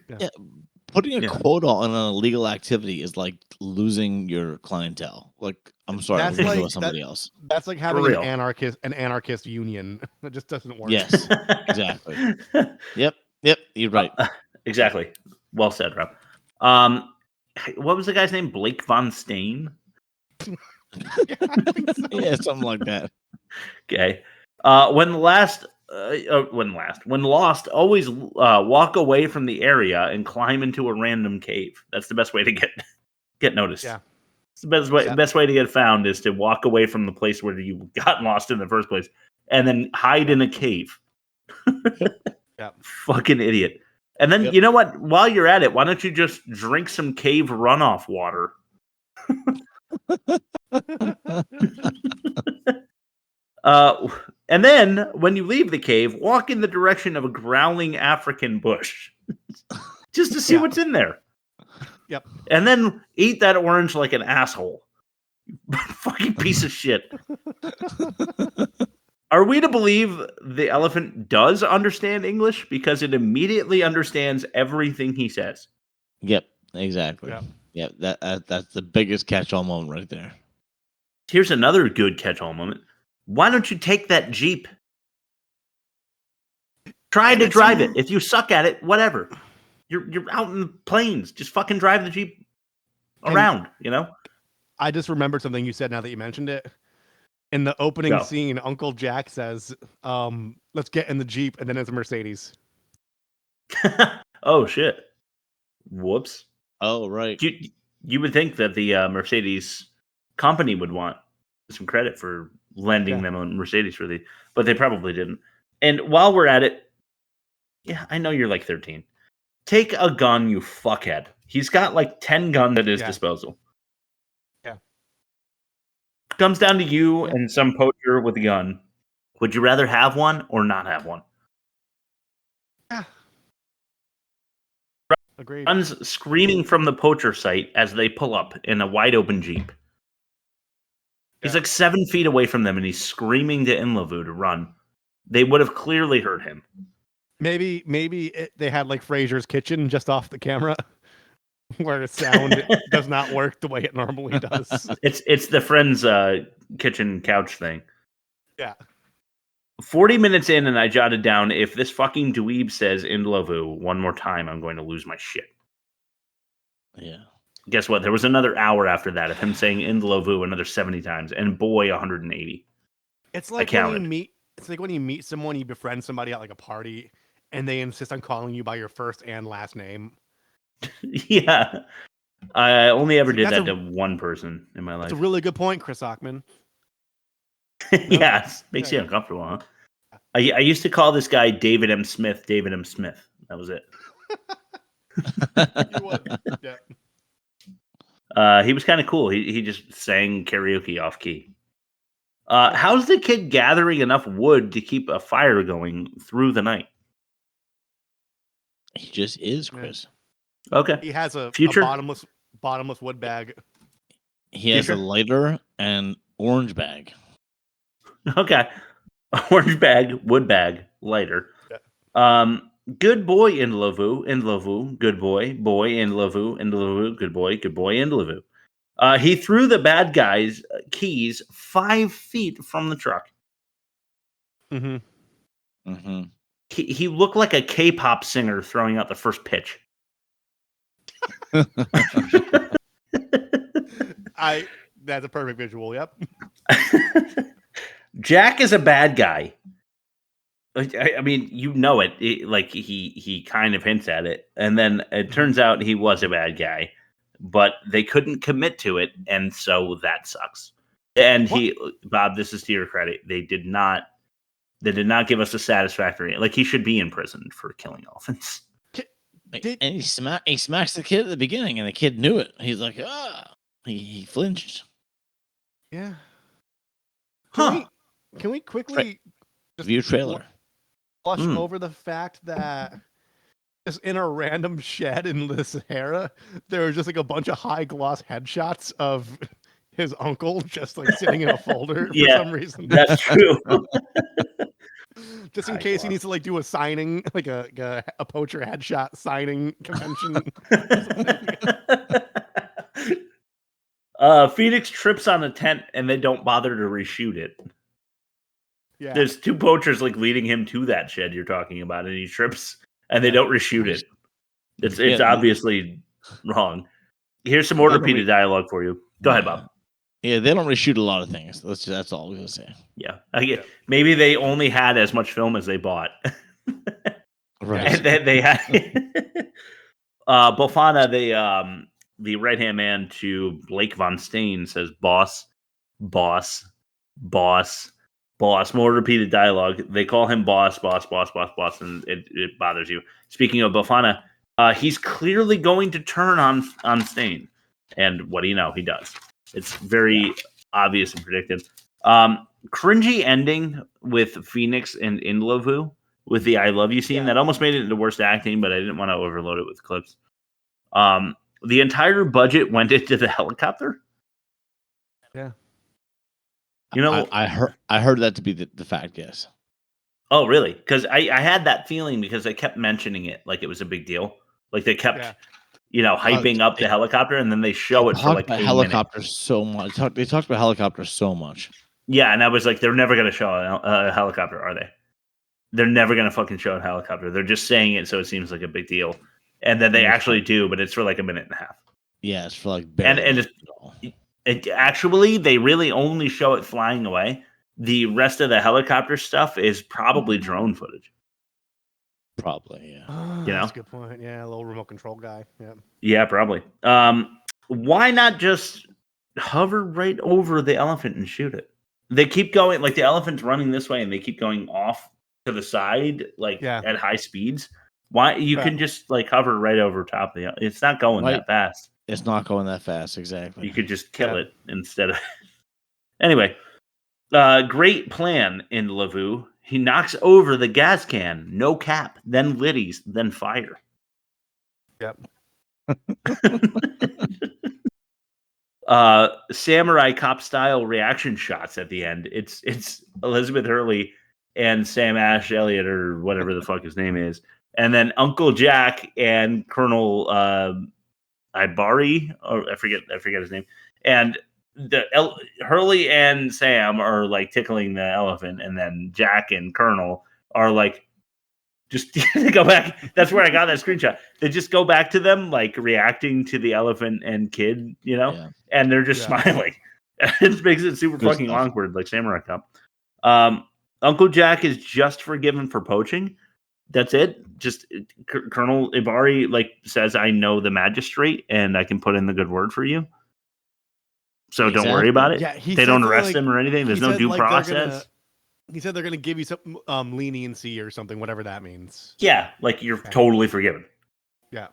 Putting a quota on an illegal activity is like losing your clientele. Like, I'm sorry, That's I'm like with somebody else. That's like having real. an anarchist union. It just doesn't work. Yes, exactly. Yep, you're right. Exactly. Well said, Rob. What was the guy's name? Blake Von Stain? Yeah, something like that. Okay. When Lost, always walk away from the area and climb into a random cave. That's the best way to get noticed. Yeah. It's the best way to get found is to walk away from the place where you got lost in the first place and then hide in a cave. Yeah. Fucking idiot. And then you know what? While you're at it, why don't you just drink some cave runoff water? And then when you leave the cave, walk in the direction of a growling African bush. just to see what's in there. Yep. And then eat that orange like an asshole. Fucking piece of shit. Are we to believe the elephant does understand English because it immediately understands everything he says? Yep, exactly. Yep, that's the biggest catch-all moment right there. Here's another good catch-all moment. Why don't you take that Jeep? Try to drive it. If you suck at it, whatever. You're out in the plains. Just fucking drive the Jeep around, you know? I just remembered something you said now that you mentioned it. In the opening scene, Uncle Jack says, let's get in the Jeep, and then it's a Mercedes. Oh, shit. Whoops. Oh, right. You would think that the Mercedes company would want some credit for lending them a Mercedes but they probably didn't. And while we're at it, yeah, I know you're like 13. Take a gun, you fuckhead. He's got like 10 guns at his disposal. Yeah. Comes down to you and some poacher with a gun. Would you rather have one or not have one? Yeah. Agreed. Runs screaming from the poacher site as they pull up in a wide open Jeep. He's like 7 feet away from them and he's screaming to Inlavu to run. They would have clearly heard him. Maybe they had like Fraser's Kitchen just off the camera where the sound does not work the way it normally does. It's the Friends kitchen couch thing. Yeah. 40 minutes in and I jotted down, if this fucking dweeb says Indlavu one more time, I'm going to lose my shit. Yeah. Guess what? There was another hour after that of him saying Indlavu another 70 times, and boy, 180. It's like when you meet someone, you befriend somebody at like a party, and they insist on calling you by your first and last name. Yeah. I only ever did that to one person in my life. That's a really good point, Chris Ockman. Yeah, it makes you uncomfortable, huh? I used to call this guy David M. Smith. That was it. You would. Yeah. He was kind of cool. He just sang karaoke off key. How's the kid gathering enough wood to keep a fire going through the night? He just is, Chris. Okay. He has a bottomless wood bag. He has a lighter and orange bag. Okay. Orange bag, wood bag, lighter. Yeah. Good boy Indlavu, good boy, Indlavu, good boy, Indlavu. He threw the bad guy's keys 5 feet from the truck. Mm-hmm. Mm-hmm. He looked like a K-pop singer throwing out the first pitch. That's a perfect visual. Yep. Jack is a bad guy. I mean, you know it. Like he kind of hints at it, and then it turns out he was a bad guy, but they couldn't commit to it, and so that sucks. And Bob, this is to your credit. They did not give us a satisfactory. Like he should be in prison for killing elephants. And he smacks the kid at the beginning, and the kid knew it. He's like, he flinched. Yeah. Huh. Can we quickly just view trailer? Flush over the fact that just in a random shed in the Sahara, there was just like a bunch of high gloss headshots of his uncle just like sitting in a folder for some reason. That's true. Just in case he needs to like do a signing, like a poacher headshot signing convention. Phoenix trips on a tent and they don't bother to reshoot it. Yeah. There's two poachers like leading him to that shed you're talking about, and he trips and they don't reshoot it. It's obviously wrong. Here's some more repeated dialogue for you. Go ahead, Bob. Yeah, they don't reshoot a lot of things. That's all I'm gonna say. Yeah, maybe they only had as much film as they bought. Right. they had Bofana, the right hand man to Blake Von Steen, says boss. More repeated dialogue. They call him boss, and it bothers you. Speaking of Bofana, he's clearly going to turn on Stain, and what do you know? He does. It's very obvious and predicted. Cringy ending with Phoenix and Indlavu with the "I love you" scene. That almost made it into worst acting, but I didn't want to overload it with clips. The entire budget went into the helicopter. Yeah. You know, I heard that to be the fact. Yes. Oh, really? Because I had that feeling because they kept mentioning it like it was a big deal. Like they kept, hyping up the helicopter, and then they show it for like a helicopter minute. so much. They talked about helicopters so much. Yeah, and I was like, they're never going to show a helicopter, are they? They're never going to fucking show a helicopter. They're just saying it so it seems like a big deal, and then they actually do, but it's for like a minute and a half. Yeah, it's for like and it actually they really only show it flying away. The rest of the helicopter stuff is probably drone footage. Probably, yeah. That's a good point. Yeah, a little remote control guy. Yeah. Yeah, probably. Why not just hover right over the elephant and shoot it? They keep going, like the elephant's running this way, and they keep going off to the side, like at high speeds. Why you can just like hover right over top of it's not going that fast. It's not going that fast, exactly. You could just kill it instead of. Anyway, great plan in Lavu. He knocks over the gas can, no cap, then liddies, then fire. Yep. Samurai cop style reaction shots at the end. It's Elizabeth Hurley and Sam Ash Elliott or whatever the fuck his name is, and then Uncle Jack and Colonel Ibari, or I forget his name, and Hurley and Sam are like tickling the elephant, and then Jack and Colonel are like just go back. That's where I got that screenshot. They just go back to them like reacting to the elephant and kid, and they're just smiling. It makes it super fucking awkward, like Samurai Cop. Uncle Jack is just forgiven for poaching. That's it. Just Colonel Ibari says, "I know the magistrate, and I can put in the good word for you. So don't worry about it." Yeah, they don't arrest him or anything. There's no due process. He said they're going to give you some leniency or something, whatever that means. Yeah, like you're totally forgiven. Yeah.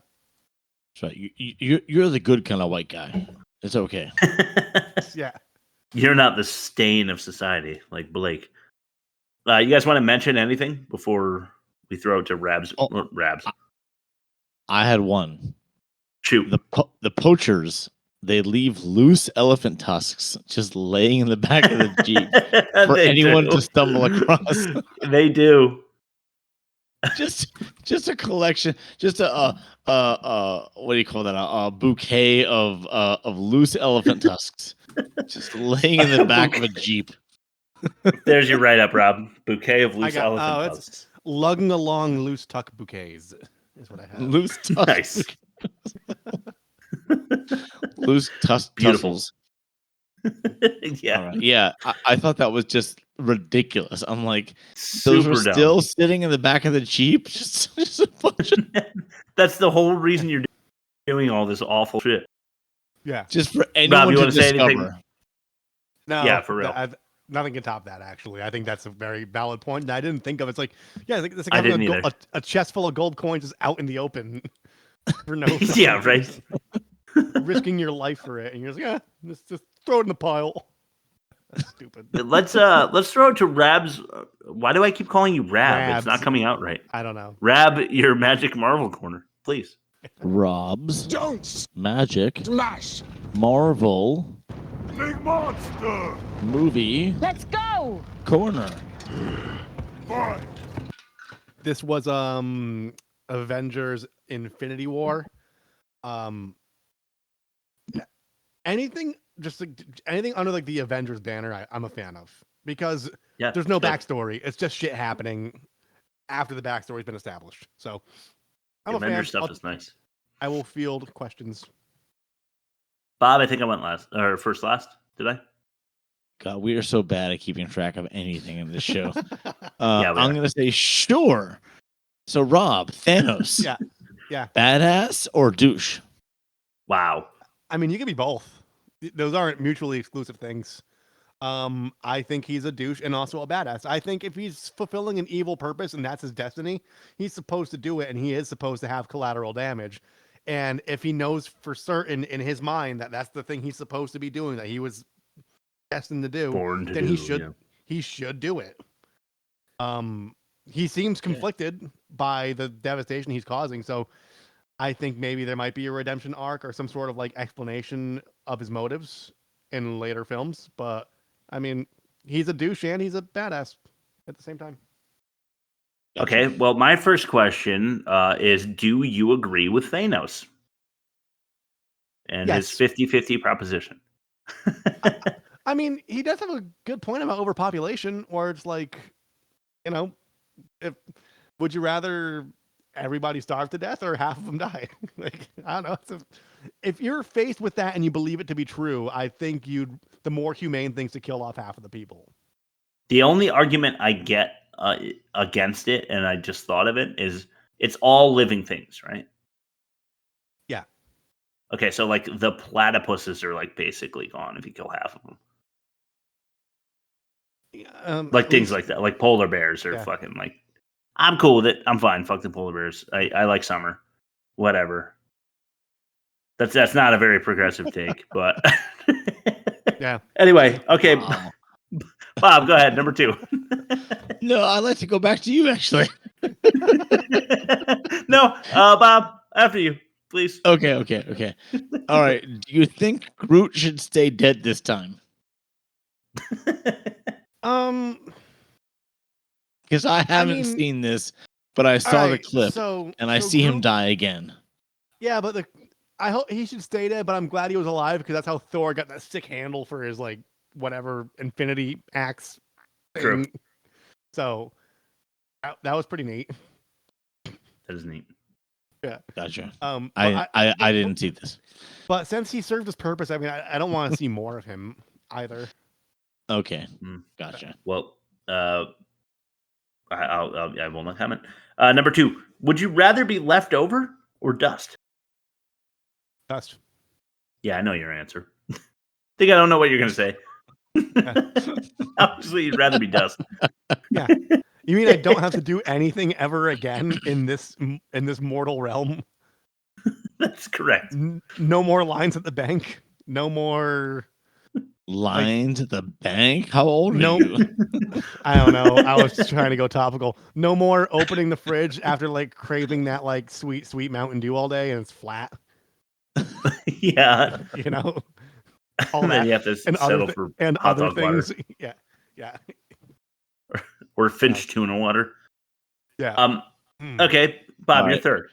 That's right. You're the good kind of white guy. It's okay. Yeah. You're not the stain of society like Blake. You guys want to mention anything before we throw it to Rabs? Rabs. I had one. Shoot. The poachers, they leave loose elephant tusks just laying in the back of the Jeep for anyone to stumble across. They do. Just a collection, just a what do you call that? A bouquet of loose elephant tusks, just laying in the back of a Jeep. There's your write-up, Rob. Bouquet of loose elephant tusks. It's lugging along loose tuck bouquets is what I have. Loose tusk. Nice. Loose tussles. Yeah. Right. Yeah. I thought that was just ridiculous. I'm like, those were still sitting in the back of the Jeep. Just a bunch of... That's the whole reason you're doing all this awful shit. Yeah. Just for anyone to discover. No. Yeah, for real. Nothing can top that, actually. I think that's a very valid point. And I didn't think of it. It's like, it's like having a chest full of gold coins just out in the open for no reason. Yeah, right. Risking your life for it. And you're just just throw it in the pile. That's stupid. Let's throw it to Rabs. Why do I keep calling you Rab? It's not coming out right. I don't know. Rab, your Magic Marvel corner, please. Rob's Don't Magic smash Marvel big monster movie. Let's go. Corner. Fine. This was Avengers Infinity War. Anything under like the Avengers banner I'm a fan of, because there's no backstory. It's just shit happening after the backstory's been established. So I'm a fan. Avengers stuff is nice. I will field questions. Bob, I think I went first last. Did I? God, we are so bad at keeping track of anything in this show. Yeah, I'm going to say sure. So, Rob, Thanos. Yeah. Badass or douche? Wow. I mean, you can be both. Those aren't mutually exclusive things. I think he's a douche and also a badass. I think if he's fulfilling an evil purpose and that's his destiny, he's supposed to do it, and he is supposed to have collateral damage. And if he knows for certain in his mind that that's the thing he's supposed to be doing, that he was destined to do, then he should do it. he seems conflicted by the devastation he's causing. So I think maybe there might be a redemption arc or some sort of like explanation of his motives in later films. But I mean, he's a douche and he's a badass at the same time. Okay, well, my first question is, do you agree with Thanos and his 50-50 proposition? I mean, he does have a good point about overpopulation, where it's like, you know, would you rather everybody starve to death or half of them die? Like, I don't know. If you're faced with that and you believe it to be true, I think the more humane thing's to kill off half of the people. The only argument I get against it, and I just thought of it, is it's all living things, right? Yeah. Okay, so like the platypuses are like basically gone if you kill half of them. Like things like that, like polar bears are fucking like. I'm cool with it. I'm fine. Fuck the polar bears. I like summer. Whatever. That's not a very progressive take, but yeah. Anyway, okay. Wow. Bob, go ahead. Number 2. No, I'd like to go back to you actually. No, Bob, after you, please. Okay. All right. Do you think Groot should stay dead this time? Because I haven't seen this, but I saw the clip, and I see him die again. Yeah, but I hope he should stay dead, but I'm glad he was alive because that's how Thor got that sick handle for his like whatever infinity axe thing. True. So that was pretty neat. That is neat. Yeah. Gotcha. I didn't see this. But since he served his purpose, I mean, I don't want to see more of him either. Okay. Gotcha. Well, I will not comment. Number 2, would you rather be left over or dust? Dust. Yeah, I know your answer. Think I don't know what you're going to say. Obviously, you'd rather be dust. Yeah. You mean I don't have to do anything ever again in this mortal realm? That's correct. No more lines at the bank. No more lines at the bank. How old are you? I don't know. I was just trying to go topical. No more opening the fridge after like craving that like sweet Mountain Dew all day and it's flat. Yeah, you know, all and that. then you have to settle for hot other dog things. water. Yeah. Or Finch tuna water. Yeah. Okay, Bob, All you're right. third.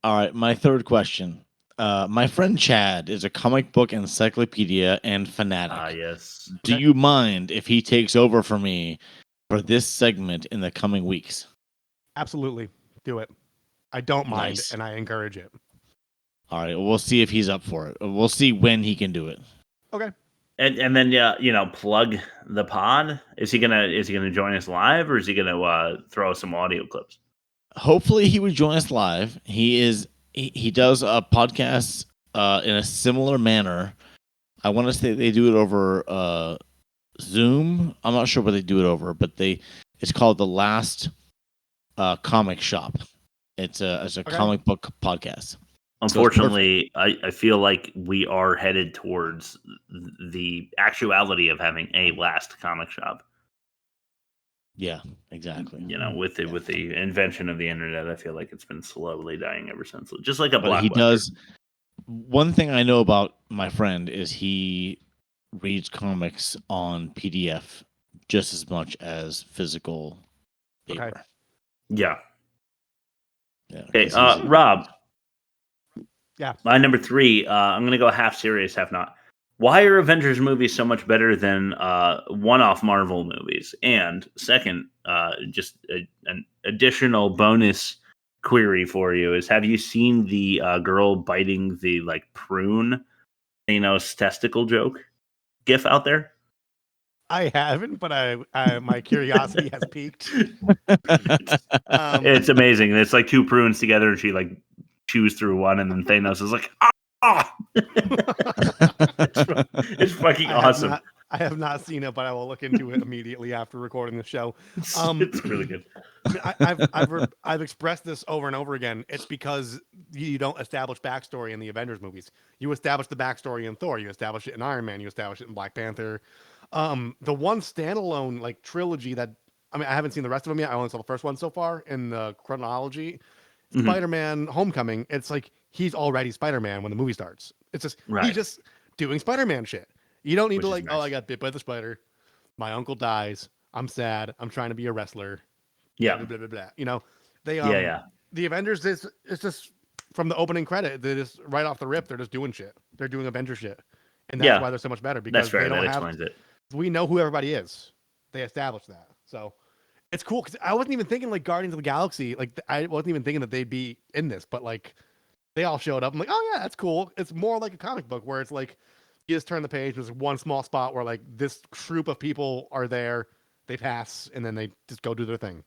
All right, my third question. My friend Chad is a comic book encyclopedia and fanatic. Yes. Do you mind if he takes over for me for this segment in the coming weeks? Absolutely. Do it. I don't mind, Nice. and I encourage it. All right, we'll see if he's up for it. We'll see when he can do it. Okay. And then plug the pod. Is he gonna join us live, or is he gonna throw some audio clips? Hopefully he would join us live. He does a podcast in a similar manner. I want to say they do it over Zoom. I'm not sure what they do it over, but it's called The Last Comic Shop. It's a comic book podcast. Unfortunately, I feel like we are headed towards the actuality of having a last comic shop. Yeah, exactly. With the invention of the internet, I feel like it's been slowly dying ever since. Just like a But Blockbuster. he does. One thing I know about my friend is he reads comics on PDF just as much as physical paper. Okay. Yeah. Yeah. Okay, Rob. Yeah. My number 3. I'm gonna go half serious, half not. Why are Avengers movies so much better than one-off Marvel movies? And second, just an additional bonus query for you is: have you seen the girl biting the prune Thanos testicle joke gif out there? I haven't, but my curiosity has piqued. It's amazing. It's like 2 prunes together, and she chews through one, and then Thanos is like, ah! It's fucking awesome. I have not seen it, but I will look into it immediately after recording the show. It's really good. I've expressed this over and over again. It's because you don't establish backstory in the Avengers movies. You establish the backstory in Thor. You establish it in Iron Man. You establish it in Black Panther. The one standalone trilogy that I mean, I haven't seen the rest of them yet. I only saw the first one so far in the chronology. Mhm. Spider-Man Homecoming, it's like he's already Spider-Man when the movie starts. It's just Right. he's just doing Spider-Man shit. You don't need Which to is like, oh, nice. I got bit by the spider. My uncle dies. I'm sad. I'm trying to be a wrestler. Yeah. Blah, blah, blah, blah. You know, they Yeah. the Avengers is it's just from the opening credit. They just right off the rip. They're just doing shit. They're doing Avenger shit, and that's Yeah. why they're so much better That's because fair. they don't That have. explains it. We know who everybody is. They established that, so it's cool because I wasn't even thinking like Guardians of the Galaxy. Like I wasn't even thinking that they'd be in this, but like they all showed up. I'm like, oh yeah, that's cool. It's more like a comic book where it's like you just turn the page. There's one small spot where like this group of people are there. They pass and then they just go do their thing.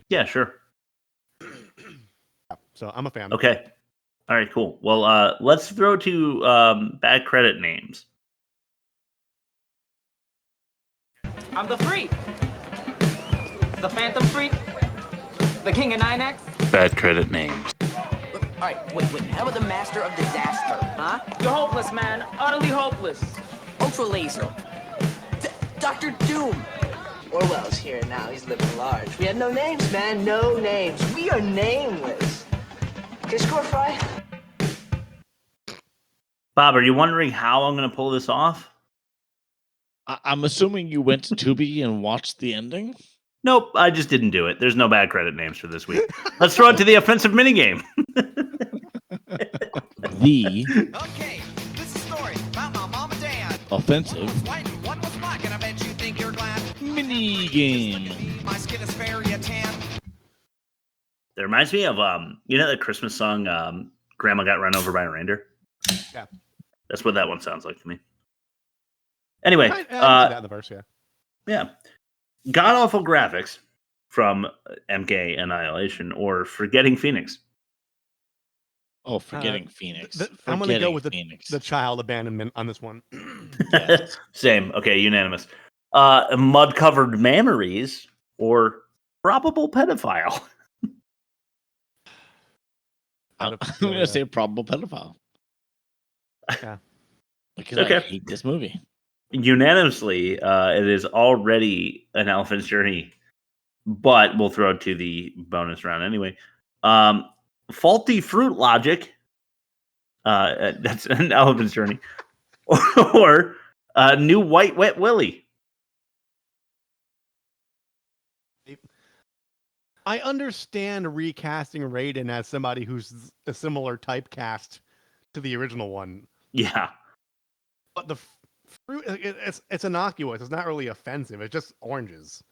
Yeah, sure. So I'm a fan. Okay. All right, cool. Well, let's throw to bad credit names. I'm the freak. The Phantom Freak. The King of 9X. Bad credit names. All right, wait. How about the Master of Disaster? Huh? You're hopeless, man. Utterly hopeless. Ultra Laser. Dr. Doom. Orwell's here now. He's living large. We had no names, man. No names. We are nameless. Okay, score 5. Bob, are you wondering how I'm going to pull this off? I'm assuming you went to Tubi and watched the ending? Nope, I just didn't do it. There's no bad credit names for this week. Let's throw it to the offensive minigame. The Okay, this is a story about my mom and dad. offensive White and one was black, and I bet you think you're glad. mini game. My skin is very tan. It reminds me of you know that Christmas song, "Grandma Got Run Over by a Reindeer." Yeah, that's what that one sounds like to me. Anyway, I see that in the verse, yeah, god awful graphics from MK Annihilation or Forgetting Phoenix. Oh, Forgetting Phoenix. I'm going to go with Phoenix. the child abandonment on this one. Same. Okay, unanimous. Mud covered memories or probable pedophile. I'm going to say probable pedophile. Yeah. Because I hate this movie. Unanimously, it is already an elephant's journey, but we'll throw it to the bonus round anyway. Faulty fruit logic. That's an elephant's journey. Or new white wet willy. I understand recasting Raiden as somebody who's a similar typecast to the original one. Yeah. But the fruit, it's innocuous. It's not really offensive. It's just oranges.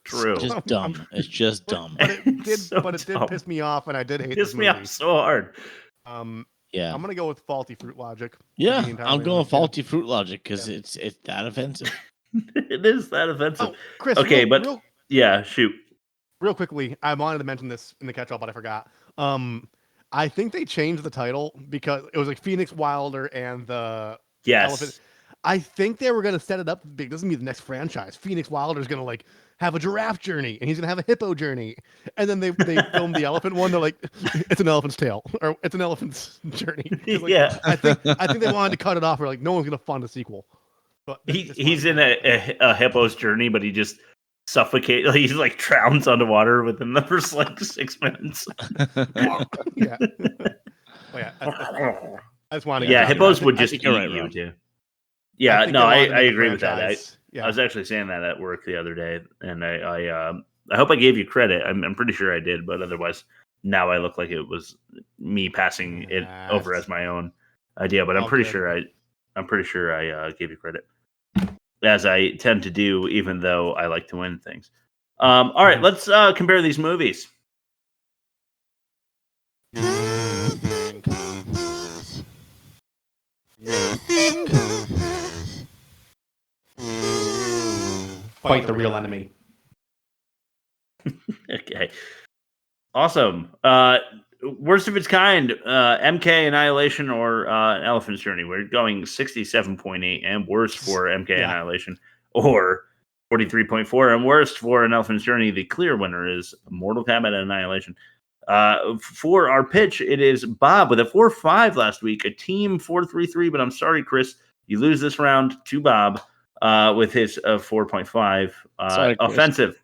True. It's just dumb. It's just dumb. But it did. So but it did dumb. piss me off, and I did hate. Pissed this me movie. off so hard. Yeah. I'm gonna go with faulty fruit logic. Yeah, to be entirely I'm going honest. faulty fruit logic because it's that offensive. It is that offensive. Oh, Chris. Okay, real, but real, yeah, shoot. real quickly, I wanted to mention this in the catch-all, but I forgot. I think they changed the title because it was like Phoenix Wilder and the Yes. elephant. I think they were gonna set it up big. This is gonna be the next franchise. Phoenix Wilder's gonna like have a giraffe journey, and he's gonna have a hippo journey. And then they filmed the elephant one. They're like, it's an elephant's tail, or it's an elephant's journey. 'Cause, like, Yeah. I think they wanted to cut it off. We're like, no one's gonna fund a sequel. But He's in a hippo's journey, but he just suffocates. He's like drowns underwater within the first like 6 minutes. Yeah. Oh, yeah. I just wanted to Yeah, get hippos that. would I just think eat you're right, you Ron. too. Yeah, think no, they I wanted to make a agree with that. franchise. I was actually saying that at work the other day, and I hope I gave you credit. I'm pretty sure I did, but otherwise, now I look like it was me passing it over as my own idea. But I'm All pretty good. sure I gave you credit, as I tend to do, even though I like to win things. All right, let's compare these movies. Fight the real enemy. Okay. Awesome. Worst of its kind, MK Annihilation or Elephant's Journey. We're going 67.8 and worst for MK Annihilation, or 43.4 and worst for an Elephant's Journey. The clear winner is Mortal Kombat Annihilation. For our pitch, it is Bob with a 4-5 last week, a team 4-3-3, but I'm sorry, Chris, you lose this round to Bob. with his 4.5. Sorry, Chris. Offensive.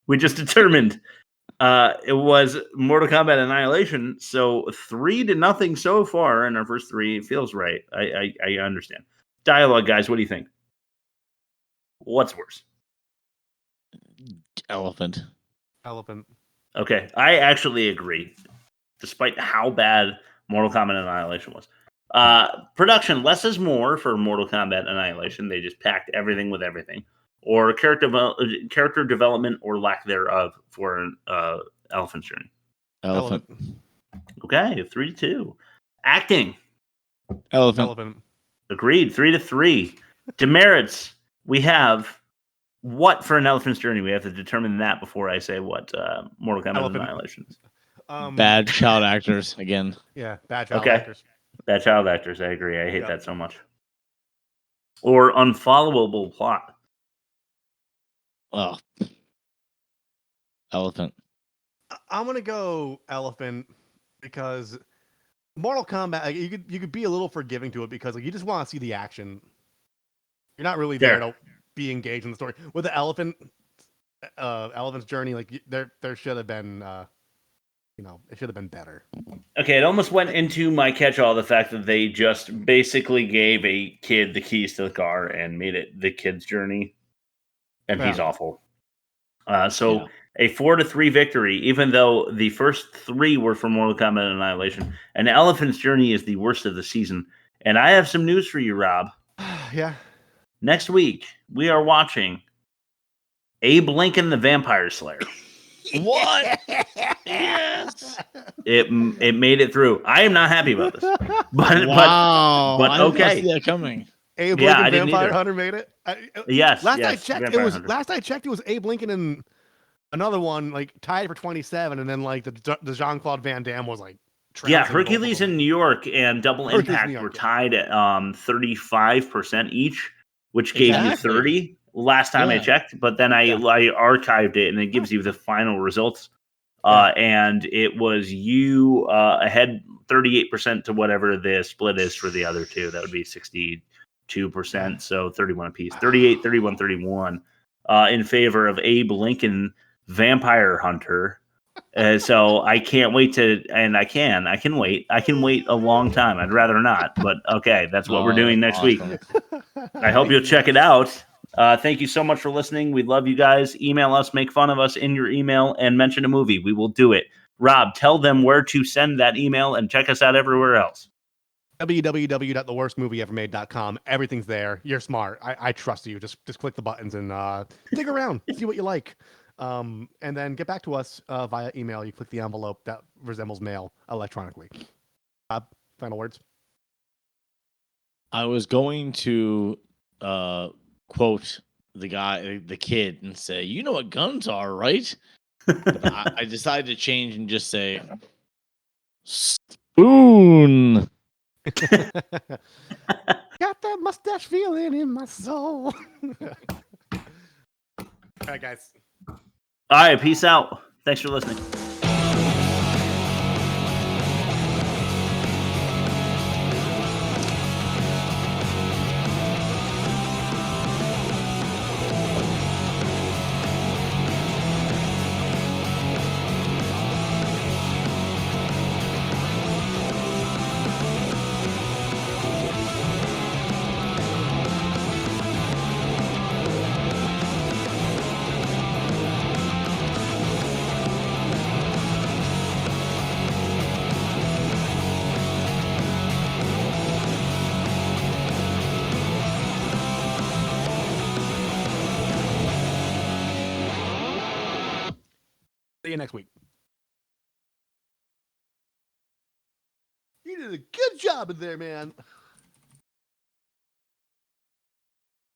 We just determined it was Mortal Kombat Annihilation. So 3-0 so far in our first three. It feels right. I understand. Dialogue, guys. What do you think? What's worse? Elephant. Okay, I actually agree, despite how bad Mortal Kombat Annihilation was. Production, less is more for Mortal Kombat Annihilation. They just packed everything with everything. Or character development or lack thereof for Elephant's Journey. Elephant. Okay, 3-2. Acting. Elephant. Agreed, 3-3. Demerits, we have what for an Elephant's Journey? We have to determine that before I say what Mortal Kombat Annihilation is. Bad child actors again. Yeah, bad child actors. Bad child actors, I agree. I hate that so much. Or unfollowable plot. Oh. Elephant. I'm gonna go elephant because Mortal Kombat, like, you could be a little forgiving to it because like you just want to see the action. You're not really there to be engaged in the story. With the elephant's journey, like there should have been, it should have been better. Okay, it almost went into my catch-all, the fact that they just basically gave a kid the keys to the car and made it the kid's journey, and he's awful. So a 4-3 victory, even though the first three were for Mortal Kombat Annihilation, and Elephant's Journey is the worst of the season. And I have some news for you, Rob. Yeah. Next week, we are watching Abe Lincoln the Vampire Slayer. What? Yes. It made it through. I am not happy about this. But wow. But I did not okay. see that coming. Abe Lincoln Vampire Hunter made it. Yes. Last yes, I checked, it was Abe Lincoln and another one like tied for 27, and then like the Jean-Claude Van Damme was like. Yeah, Hercules in New York and Double Impact were tied at 35% each, which gave you 30 last time I checked. But then I archived it, and it gives you the final results. And it was you ahead 38% to whatever the split is for the other two. That would be 62%, so 31 apiece. 38, 31, 31 in favor of Abe Lincoln Vampire Hunter. So I can't wait I can wait. I can wait a long time. I'd rather not, but okay, that's what we're doing next week. I hope you'll check it out. Thank you so much for listening. We love you guys. Email us, make fun of us in your email, and mention a movie. We will do it. Rob, tell them where to send that email and check us out everywhere else. www.theworstmovieevermade.com. Everything's there. You're smart. I trust you. Just click the buttons and dig around, see what you like. And then get back to us via email. You click the envelope that resembles mail electronically. Final words. I was going to quote the kid and say, "You know what guns are, right?" But I decided to change and just say, "Spoon." Got that mustache feeling in my soul. All right, guys. All right, peace out. Thanks for listening. See you next week. You did a good job in there, man.